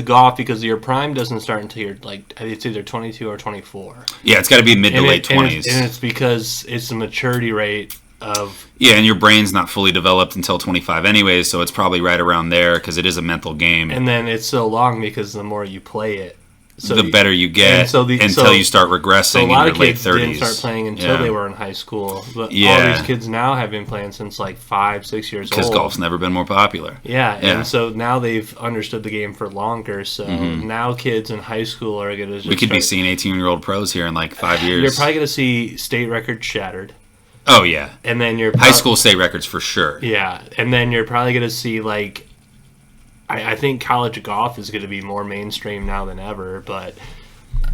golf, because your prime doesn't start until you're it's either 22 or 24. Yeah, it's got to be mid to late 20s. And it's because it's the maturity rate of... Yeah, and your brain's not fully developed until 25 anyways, so it's probably right around there because it is a mental game. And then it's so long because the more you play it, the better you get until you start regressing in your late 30s. So a lot of kids didn't start playing until they were in high school. But all these kids now have been playing since 5, 6 years old. Because golf's never been more popular. Yeah, and so now they've understood the game for longer. So now kids in high school are going to... We could be seeing 18-year-old pros here in 5 years. You're probably going to see state records shattered. Oh, yeah. And then you're... high school state records for sure. Yeah, and then you're probably going to see I think college golf is going to be more mainstream now than ever, but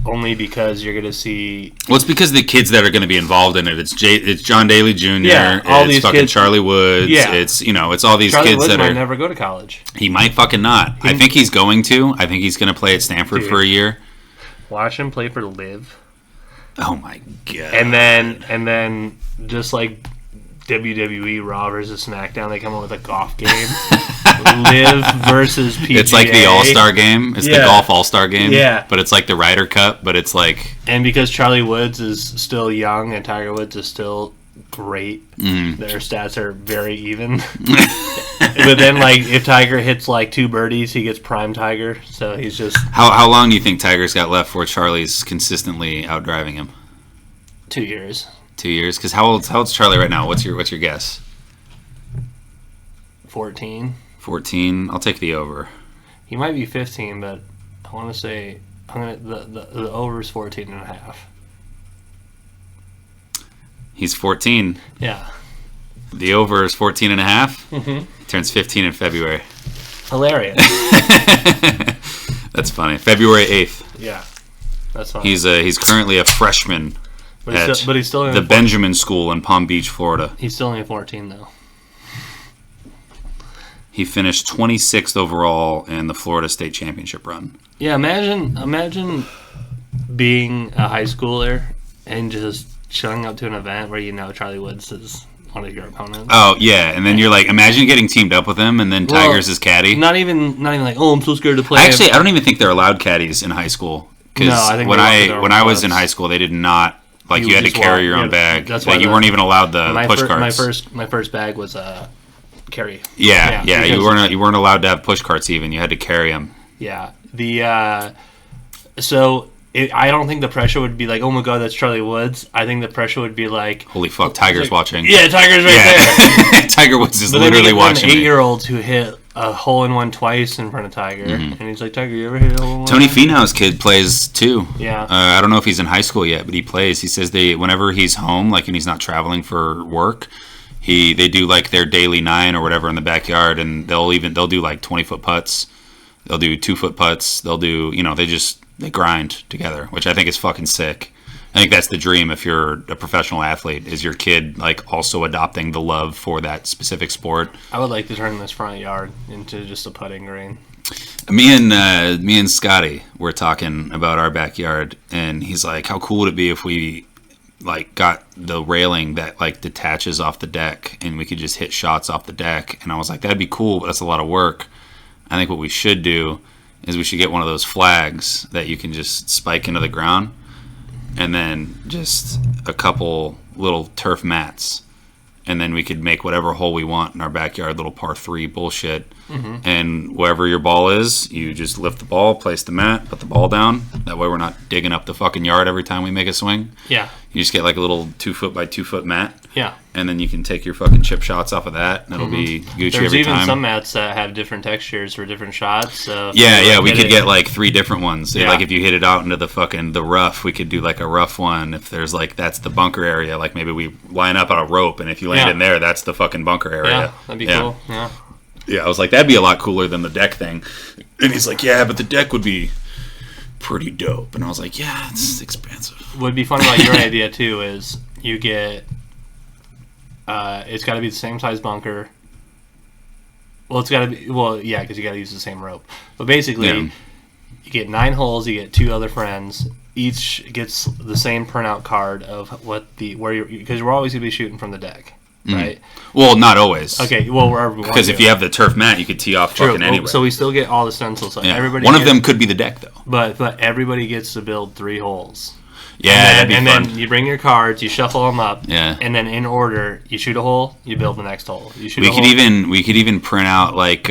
only because you're going to see... Well, it's because the kids that are going to be involved in it. It's John Daly Jr. Yeah, all it's these fucking kids. Charlie Woods. Yeah. It's it's all these Charlie kids Woods that might are... never go to college. He might fucking not. I think he's going to. I think he's going to play at Stanford for a year. Watch him play for Liv. Oh my god. And then just like WWE Raw versus SmackDown, they come up with a golf game. Liv versus PGA. It's like the All-Star game. It's the golf All-Star game. Yeah. But it's like the Ryder Cup, but it's And because Charlie Woods is still young and Tiger Woods is still great, their stats are very even. But then, if Tiger hits 2 birdies, he gets prime Tiger. So he's just... How long do you think Tiger's got left before Charlie's consistently outdriving him? 2 years. 2 years? Because how old's Charlie right now? What's your guess? 14. 14. I'll take the over. He might be 15, but I want to say the over is 14 and a half. He's 14. Yeah. The over is 14 and a half. Turns 15 in February. Hilarious. That's funny. February 8th. Yeah. That's funny. He's currently a freshman at he's still the Benjamin School in Palm Beach, Florida. He's still only 14, though. He finished 26th overall in the Florida State Championship run. Yeah, imagine being a high schooler and just showing up to an event where you know Charlie Woods is one of your opponents. Oh, yeah, and then you're like, imagine getting teamed up with him, and then Tiger's his caddy. Not even like, oh, I'm so scared to play. Actually, I don't even think they're allowed caddies in high school. Because I think when I was in high school, they did not, like, you had to carry your own bag. That's like, why you weren't even allowed the push carts. My first bag was carry. Yeah, you weren't allowed to have push carts even. You had to carry them. Yeah. I don't think the pressure would be like, oh my god, that's Charlie Woods. I think the pressure would be like, holy fuck, Tiger's watching. Yeah, Tiger's right there. Tiger Woods is literally watching. 8-year-olds who hit a hole-in-one twice in front of Tiger, and he's like, Tiger, you ever hit a hole-in-one? Tony Finau's kid plays too. Yeah. I don't know if he's in high school yet, but he plays. He says whenever he's home, like, and he's not traveling for work, they do like their daily 9 or whatever in the backyard, and they'll do like 20-foot putts. They'll do 2-foot putts. They'll do, they grind together, which I think is fucking sick. I think that's the dream if you're a professional athlete, is your kid like also adopting the love for that specific sport. I would like to turn this front yard into just a putting green. Me and Scotty were talking about our backyard, and he's like, how cool would it be if we like got the railing that like detaches off the deck and we could just hit shots off the deck. And I was like, that'd be cool, but that's a lot of work. I think what we should do is we should get one of those flags that you can just spike into the ground, and then just a couple little turf mats, and then we could make whatever hole we want in our backyard, little par 3 bullshit. And wherever your ball is, you just lift the ball, place the mat, put the ball down. That way we're not digging up the fucking yard every time we make a swing. Yeah. You just get like a little 2-foot by 2-foot mat. Yeah. And then you can take your fucking chip shots off of that, and it'll be Gucci every time. There's even some mats that have different textures for different shots. So we could get like 3 different ones. Yeah. Like if you hit it out into the rough, we could do like a rough one. If there's like, that's the bunker area, like maybe we line up on a rope, and if you land in there, that's the fucking bunker area. Yeah, that'd be cool. Yeah. Yeah, I was like, that'd be a lot cooler than the deck thing. And he's like, yeah, but the deck would be pretty dope. And I was like, yeah, it's expensive. What'd be fun about your idea too is you get it's got to be the same size bunker. Well, it's got to be because you got to use the same rope. But basically, you get 9 holes. You get 2 other friends. Each gets the same printout card of because we're always gonna be shooting from the deck. Right. Well, not always. Okay. Well, wherever we want. Because if you have the turf mat, you could tee off fucking anywhere. So we still get all the stencils. So everybody. One of them could be the deck, though. But everybody gets to build 3 holes. Yeah, and then you bring your cards, you shuffle them up, and then in order, you shoot a hole, you build the next hole. We could even print out like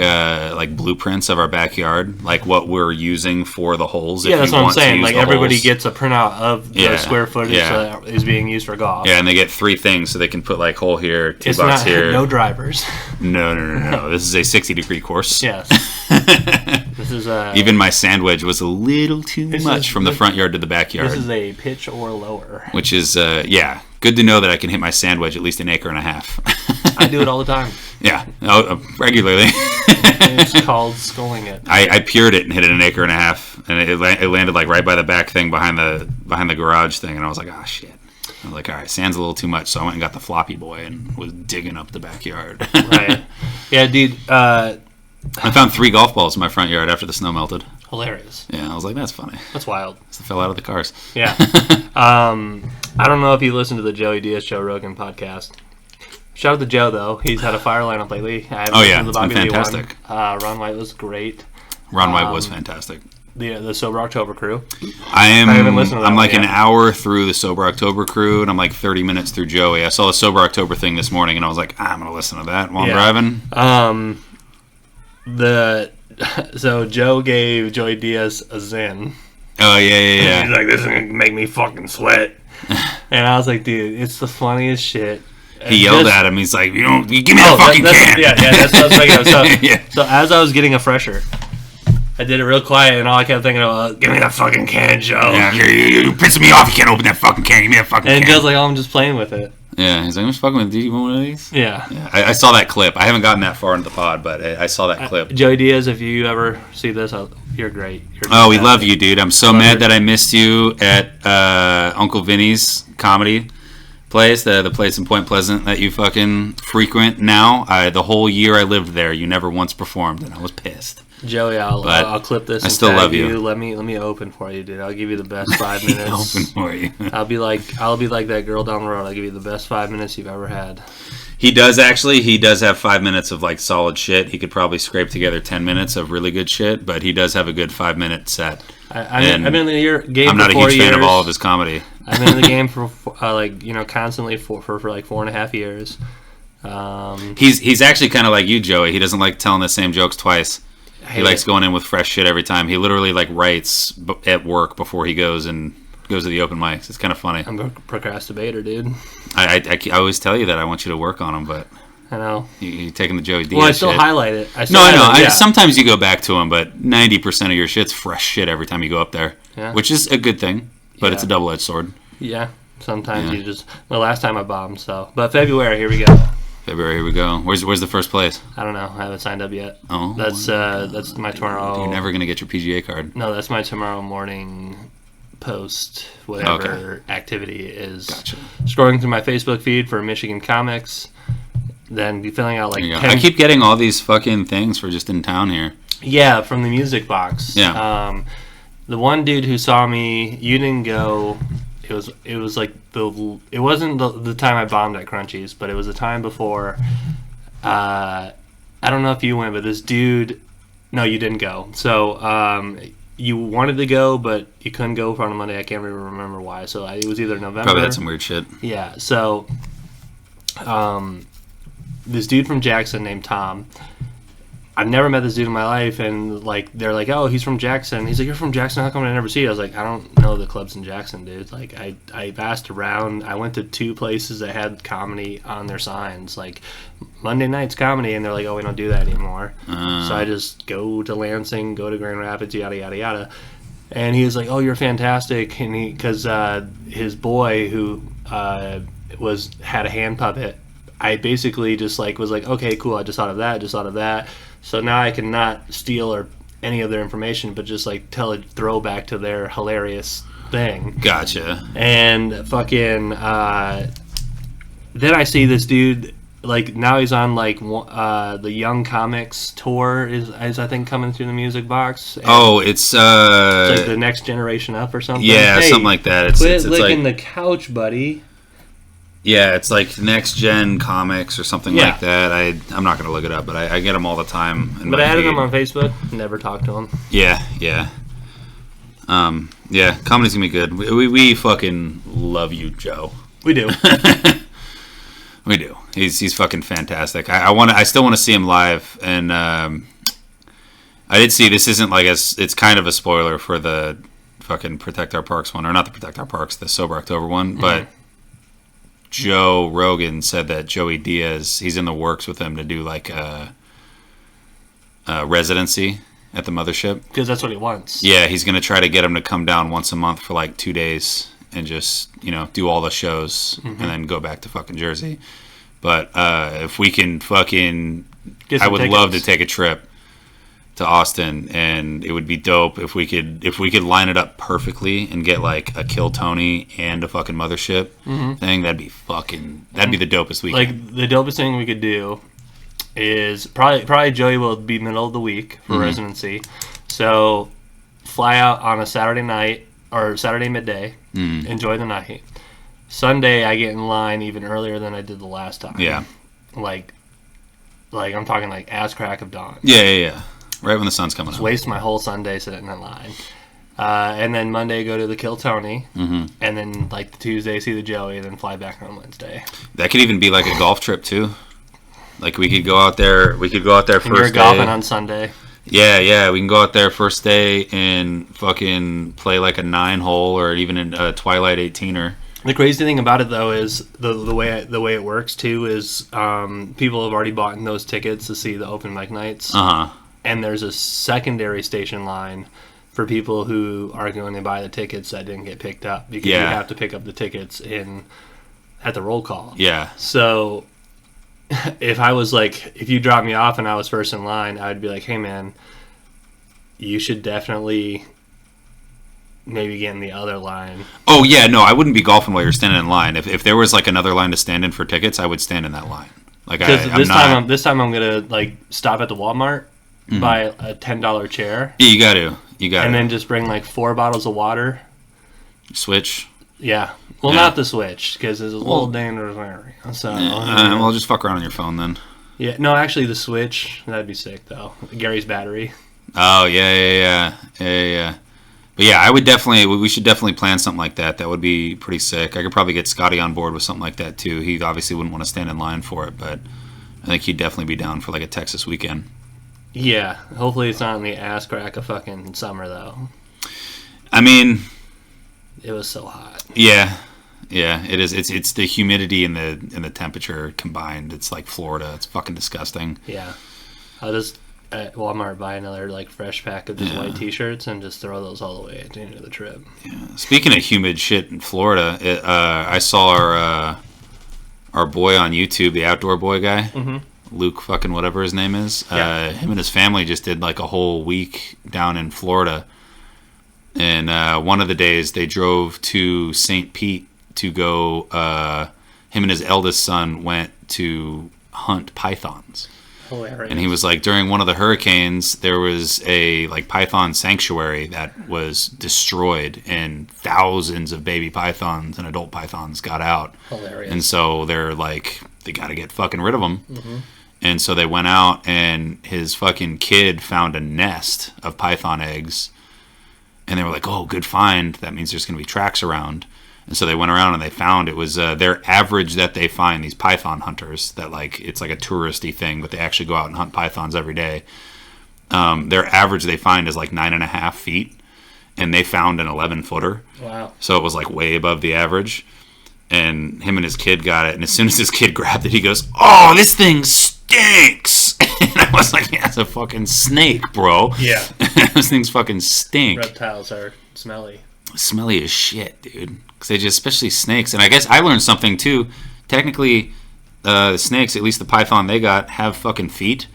blueprints of our backyard, like what we're using for the holes. Yeah, that's what I'm saying. Like everybody gets a printout of the square footage that is being used for golf. Yeah, and they get 3 things, so they can put like hole here, tee box here. No drivers. No. This is a 60-degree course. Yes. This is even my sand wedge was a little too much from the front yard to the backyard. This is a pitch or lower. Which is good to know that I can hit my sand wedge at least 1.5 acres. I do it all the time. Yeah, regularly. It's called sculling it. I pured it and hit it 1.5 acres, and it landed like right by the back thing behind the garage thing, and I was like, oh shit. I was like, all right, sand's a little too much, so I went and got the floppy boy and was digging up the backyard. Right. Yeah, dude. I found 3 golf balls in my front yard after the snow melted. Hilarious. Yeah, I was like, that's funny. That's wild. They fell out of the cars. Yeah. I don't know if you listened to the Joey Diaz Joe Rogan podcast. Shout out to Joe, though. He's had a fire lineup lately. It's been fantastic. Ron White was great. Ron White was fantastic. The Sober October crew. I haven't listened to that. I'm like an hour through the Sober October crew, and I'm like 30 minutes through Joey. I saw the Sober October thing this morning, and I was like, I'm going to listen to that while I'm driving. So Joe gave Joey Diaz a Zen. Oh, yeah. He's like, this is going to make me fucking sweat. And I was like, dude, it's the funniest shit. He yelled at him. He's like, you give me that fucking can. Yeah, that's what I was thinking of. So as I was getting a fresher, I did it real quiet, and all I kept thinking of, give me that fucking can, Joe. Yeah, you're pissing me off. You can't open that fucking can. Give me that fucking can. And Joe's like, oh, I'm just playing with it. Yeah, he's like, I'm just fucking with you. You want one of these? Yeah. I saw that clip. I haven't gotten that far into the pod, but I saw that clip. Joey Diaz, if you ever see this, you're great. We love you, dude. I'm so mad that I missed you at Uncle Vinny's comedy place, the place in Point Pleasant that you fucking frequent now. The whole year I lived there, you never once performed, and I was pissed. Joey, I'll clip this. I and still tag love you. Let me open for you, dude. I'll give you the best 5 minutes. Open for you. I'll be like that girl down the road. I'll give you the best 5 minutes you've ever had. He does actually. He does have 5 minutes of like solid shit. He could probably scrape together 10 minutes of really good shit, but he does have a good 5-minute set. I've been in the game. I'm not for a 4 huge years. fan of all of his comedy. I've been in the game for constantly for like 4.5 years. He's actually kind of like you, Joey. He doesn't like telling the same jokes twice. He likes going in with fresh shit every time. He literally like writes at work before he goes to the open mics. It's kind of funny. I'm a procrastinator, dude. I always tell you that I want you to work on them, but I know you're taking the Joey Diaz. Well, I still shit. highlight it. I know. Sometimes you go back to them, but 90% of your shit's fresh shit every time you go up there, which is a good thing. But it's a double-edged sword. Yeah. Sometimes you just. The last time I bombed, so. But February, here we go. February, here we go. Where's the first place? I don't know. I haven't signed up yet. Oh, that's my tomorrow. You're never gonna get your PGA card. No, that's my tomorrow morning post. Whatever activity is. Gotcha. Scrolling through my Facebook feed for Michigan comics, then be filling out like. 10... I keep getting all these fucking things for just in town here. Yeah, from the music box. Yeah. The one dude who saw me, you didn't go. It was like it wasn't the time I bombed at Crunchies, but it was the time before. I don't know if you went, but this dude. No, you didn't go. So you wanted to go, but you couldn't go on a Monday. I can't really remember why. So it was either November. Probably had some weird shit. Yeah. So this dude from Jackson named Tom. I've never met this dude in my life, and like they're like, oh, he's from Jackson. He's like, you're from Jackson? How come I never see you? I was like, I don't know the clubs in Jackson, dude. Like I've asked around. I went to 2 places that had comedy on their signs, like Monday nights comedy, and they're like, oh, we don't do that anymore. So I just go to Lansing, go to Grand Rapids, yada yada yada. And he was like, oh, you're fantastic, and because his boy who had a hand puppet. I basically just like was like, okay, cool. I just thought of that. So now I can not steal or any of their information, but just like tell a throwback to their hilarious thing. Gotcha. And fucking then I see this dude like now he's on like the Young Comics tour is I think coming through the music box. And it's like the Next Generation Up or something. Yeah, something like that. It's licking like the couch, buddy. Yeah, it's like Next Gen Comics or something like that. I'm not going to look it up, but I get them all the time. But I added them on Facebook. Never talked to them. Yeah. Comedy's going to be good. We fucking love you, Joe. We do. We do. He's fucking fantastic. I still want to see him live, and I did see, this isn't like it's kind of a spoiler for the fucking Protect Our Parks one, or not the Protect Our Parks, the Sober October one, but Joe Rogan said that Joey Diaz, he's in the works with him to do like a residency at the mothership. Because that's what he wants. Yeah, he's going to try to get him to come down once a month for like 2 days and just, do all the shows and then go back to fucking Jersey. But if we can fucking, I would love to take a trip to Austin, and it would be dope if we could line it up perfectly and get like a Kill Tony and a fucking mothership thing. That'd be the dopest weekend. Like the dopest thing we could do is probably Joey will be middle of the week for residency, so fly out on a Saturday night or Saturday midday, enjoy the night. Sunday I get in line even earlier than I did the last time. Yeah, like I'm talking like ass crack of dawn. Yeah. Right when the sun's coming up. Waste my whole Sunday sitting in line. And then Monday go to the Kill Tony. And then like the Tuesday see the Joey, and then fly back on Wednesday. That could even be like a golf trip too. Like we could go out there first day. You're golfing on Sunday. Yeah. We can go out there first day and fucking play like a 9-hole or even a Twilight 18er. The crazy thing about it though is the way it works too is people have already bought those tickets to see the open mic nights. And there's a secondary station line for people who are going to buy the tickets that didn't get picked up, because you have to pick up the tickets in at the roll call. Yeah. So if you dropped me off and I was first in line, I'd be like, hey man, you should definitely maybe get in the other line. Oh yeah, no, I wouldn't be golfing while you're standing in line. If there was like another line to stand in for tickets, I would stand in that line. Like this time I'm gonna like stop at the Walmart, buy a $10 chair. Yeah, you got to. And then just bring like 4 bottles of water. Switch. Yeah. Well, not the Switch, because it's a little dangerous area. So, well, just fuck around on your phone then. Yeah. No, actually, the Switch, that'd be sick, though. Gary's battery. Oh, yeah. But yeah, I would definitely, we should definitely plan something like that. That would be pretty sick. I could probably get Scotty on board with something like that, too. He obviously wouldn't want to stand in line for it, but I think he'd definitely be down for like a Texas weekend. Yeah. Hopefully it's not in the ass crack of fucking summer, though. I mean... It was so hot. Yeah, it is. It's the humidity and the temperature combined. It's like Florida. It's fucking disgusting. Yeah, I'll just at Walmart buy another like fresh pack of just white T-shirts and just throw those all the way at the end of the trip. Yeah. Speaking of humid shit in Florida, I saw our boy on YouTube, the outdoor boy guy, Luke fucking whatever his name is. Him and his family just did like a whole week down in Florida. And one of the days they drove to St. Pete to go, him and his eldest son went to hunt pythons. Hilarious. And he was like, during one of the hurricanes, there was a like python sanctuary that was destroyed and thousands of baby pythons and adult pythons got out. Hilarious. And so they're like, they got to get fucking rid of them. And so they went out and his fucking kid found a nest of python eggs. And they were like, oh, good find. That means there's going to be tracks around. And so they went around and they found it was their average that they find, these python hunters, that like it's like a touristy thing, but they actually go out and hunt pythons every day. Their average they find is like 9.5 feet. And they found an 11-footer. Wow. So it was like way above the average. And him and his kid got it. And as soon as his kid grabbed it, he goes, oh, this thing stinks. And I was like, yeah, it's a fucking snake, bro. Yeah. Those things fucking stink. Reptiles are smelly. Smelly as shit, dude. Because they just, especially snakes. And I guess I learned something, too. Technically, the snakes, at least the python they got, have fucking feet.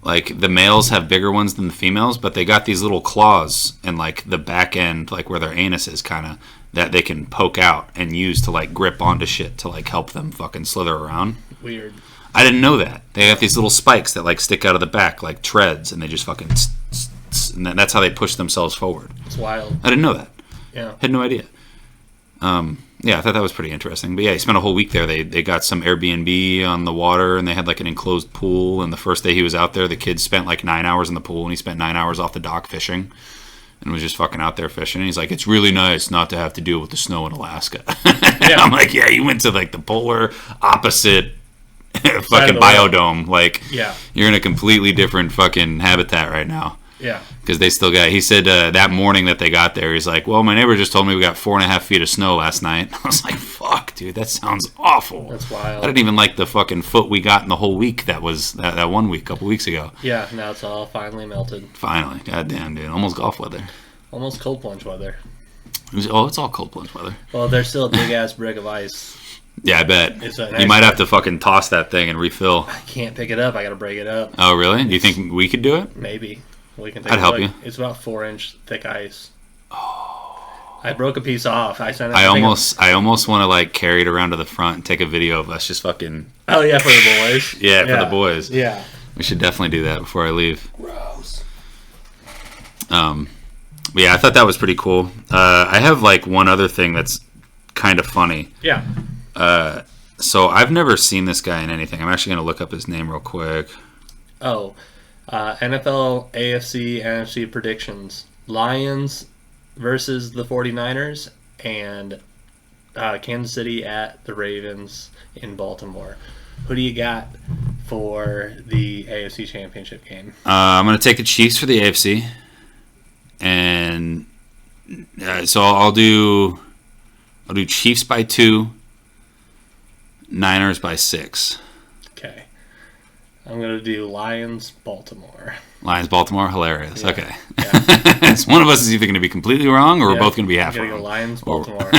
Like, the males have bigger ones than the females, but they got these little claws and, like, the back end, like, where their anus is, kind of, that they can poke out and use to, like, grip onto shit to, like, help them fucking slither around. Weird. I didn't know that. They have these little spikes that like stick out of the back like treads, and they just fucking and that's how they push themselves forward. It's wild. I didn't know that. Yeah. Had no idea. Yeah, I thought that was pretty interesting. But yeah, he spent a whole week there. They got some Airbnb on the water, and they had like an enclosed pool. And the first day he was out there, the kids spent like 9 hours in the pool, and he spent 9 hours off the dock fishing. And was just fucking out there fishing. And he's like, it's really nice not to have to deal with the snow in Alaska. Yeah. I'm like, yeah, you went to like the polar opposite fucking biodome. Like, yeah, you're in a completely different fucking habitat right now. Yeah. Because they still got, he said that morning that they got there, he's like, well, my neighbor just told me we got 4.5 feet of snow last night. I was like, fuck, dude, that sounds awful. That's wild. I didn't even like the fucking foot we got in the whole week that was that 1 week, a couple weeks ago. Yeah, now it's all finally melted. Finally. Goddamn, dude. Almost golf weather. Almost cold plunge weather. It's all cold plunge weather. Well, there's still a big-ass brick of ice. Yeah, I bet. It's a nice you might have to fucking toss that thing and refill. I can't pick it up. I got to break it up. Oh, really? Do you think we could do it? Maybe. We can take I'd help you. It's about 4-inch thick ice. Oh. I broke a piece off. I almost want to like carry it around to the front and take a video of us just fucking. Oh yeah, for the boys. Yeah, for the boys. Yeah. We should definitely do that before I leave. Gross. But yeah, I thought that was pretty cool. I have like one other thing that's kind of funny. Yeah. So I've never seen this guy in anything. I'm actually going to look up his name real quick. Oh, NFL, AFC, NFC predictions. Lions versus the 49ers and Kansas City at the Ravens in Baltimore. Who do you got for the AFC Championship game? I'm going to take the Chiefs for the AFC. And so I'll do Chiefs by 2, Niners by 6. Okay. I'm going to do Lions, Baltimore. Lions, Baltimore? Hilarious. Yeah. Okay. Yeah. So one of us is either going to be completely wrong or we're both going to be half wrong. Go Lions, Baltimore.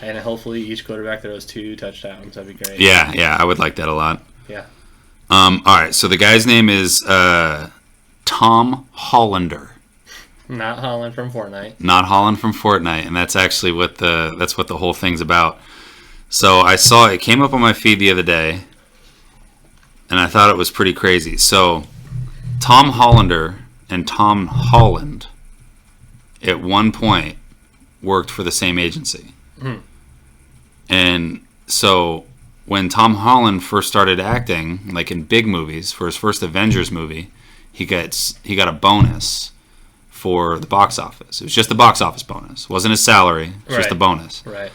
Hey, and hopefully each quarterback throws 2 touchdowns. That'd be great. Yeah, I would like that a lot. Yeah. All right, so the guy's name is Tom Hollander. Not Holland from Fortnite. Not Holland from Fortnite, and that's actually what the whole thing's about. So I saw it came up on my feed the other day, and I thought it was pretty crazy. So Tom Hollander and Tom Holland at one point worked for the same agency. Mm. And so when Tom Holland first started acting, like in big movies, for his first Avengers movie, he got a bonus for the box office. It was just the box office bonus. It wasn't his salary. It was just a bonus. Right.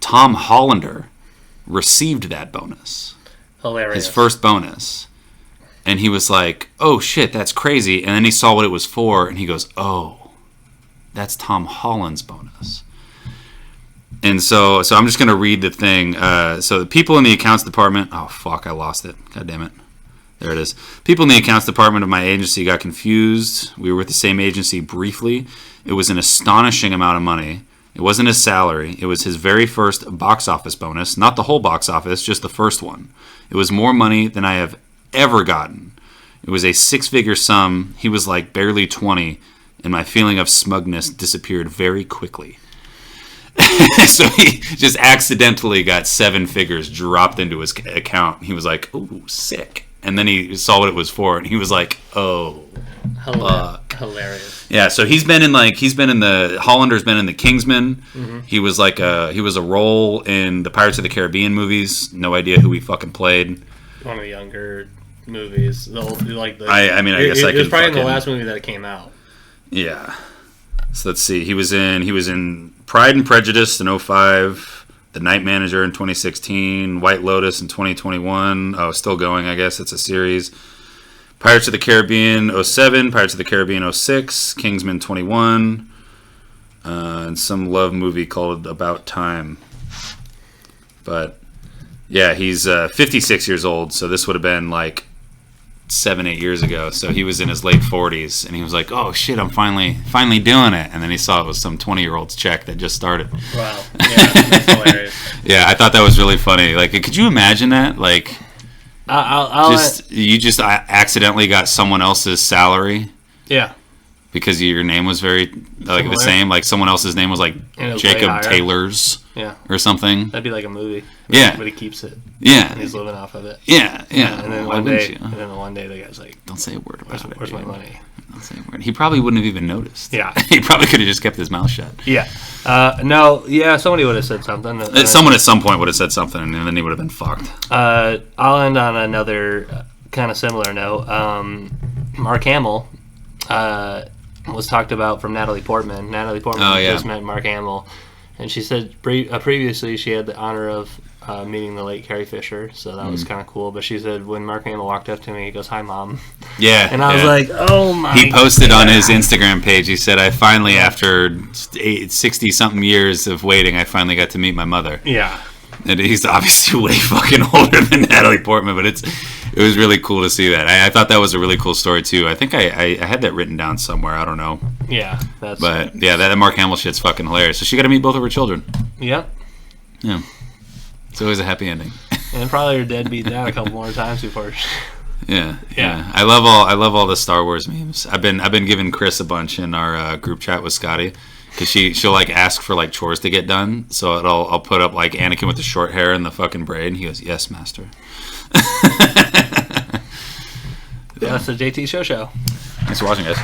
Tom Hollander received that bonus. Hilarious. His first bonus. And he was like, oh shit, that's crazy. And then he saw what it was for, and he goes, oh, that's Tom Holland's bonus. And so I'm just going to read the thing. So the people in the accounts department... Oh, fuck, I lost it. God damn it. There it is. People in the accounts department of my agency got confused. We were with the same agency briefly. It was an astonishing amount of money. It wasn't his salary. It was his very first box office bonus. Not the whole box office, just the first one. It was more money than I have ever gotten. It was a 6-figure sum. He was like barely 20, and my feeling of smugness disappeared very quickly. So he just accidentally got 7 figures dropped into his account. He was like, ooh, sick. And then he saw what it was for, and he was like, oh, hilarious. Yeah, so Hollander's been in the Kingsman. Mm-hmm. He was a role in the Pirates of the Caribbean movies. No idea who he fucking played. One of the younger movies. I guess it was probably in the last movie that came out. Yeah. So let's see. He was in Pride and Prejudice in 2005. The Night Manager in 2016, White Lotus in 2021. Oh, still going, I guess. It's a series. Pirates of the Caribbean 2007, Pirates of the Caribbean 2006, Kingsman 21, and some love movie called About Time. But, yeah, he's 56 years old, so this would have been like 7-8 years ago. So he was in his late 40s, and he was like, oh shit, I'm finally doing it. And then he saw it was some 20-year-old's check that just started. Wow. Yeah, that's hilarious. Yeah, I thought that was really funny. Like, could you imagine that? Like, you just accidentally got someone else's salary. Yeah. Because your name was very like the same. Like someone else's name was like Jacob Taylor's. Yeah. Or something. That'd be like a movie. Yeah. But he keeps it. Yeah. And he's living off of it. Yeah. And then one day the guy's like, don't say a word about it. Where's my money? Don't say a word. He probably wouldn't have even noticed. Yeah. He probably could have just kept his mouth shut. Yeah. Somebody would have said something. Someone at some point would have said something, and then he would have been fucked. I'll end on another kind of similar note. Mark Hamill was talked about from Natalie Portman. Natalie Portman just met Mark Hamill, and she said previously she had the honor of meeting the late Carrie Fisher, so that was kind of cool. But she said when Mark Hamill walked up to me, he goes, "Hi, Mom." Yeah, and I was like, "Oh my!" He posted on his Instagram page. He said, "I finally, after 60-something years of waiting, I finally got to meet my mother." Yeah. And he's obviously way fucking older than Natalie Portman, but it was really cool to see that. I thought that was a really cool story too. I think I had that written down somewhere. I don't know. Yeah, but yeah, that Mark Hamill shit's fucking hilarious. So she got to meet both of her children. Yep. Yeah. It's always a happy ending. And probably her dad beat down a couple more times before. Yeah. I love all the Star Wars memes. I've been giving Chris a bunch in our group chat with Scotty. Because she'll like ask for like chores to get done, so I'll put up like Anakin with the short hair and the fucking braid, and he goes, "Yes, master." That's the JT Show. Thanks for watching, guys.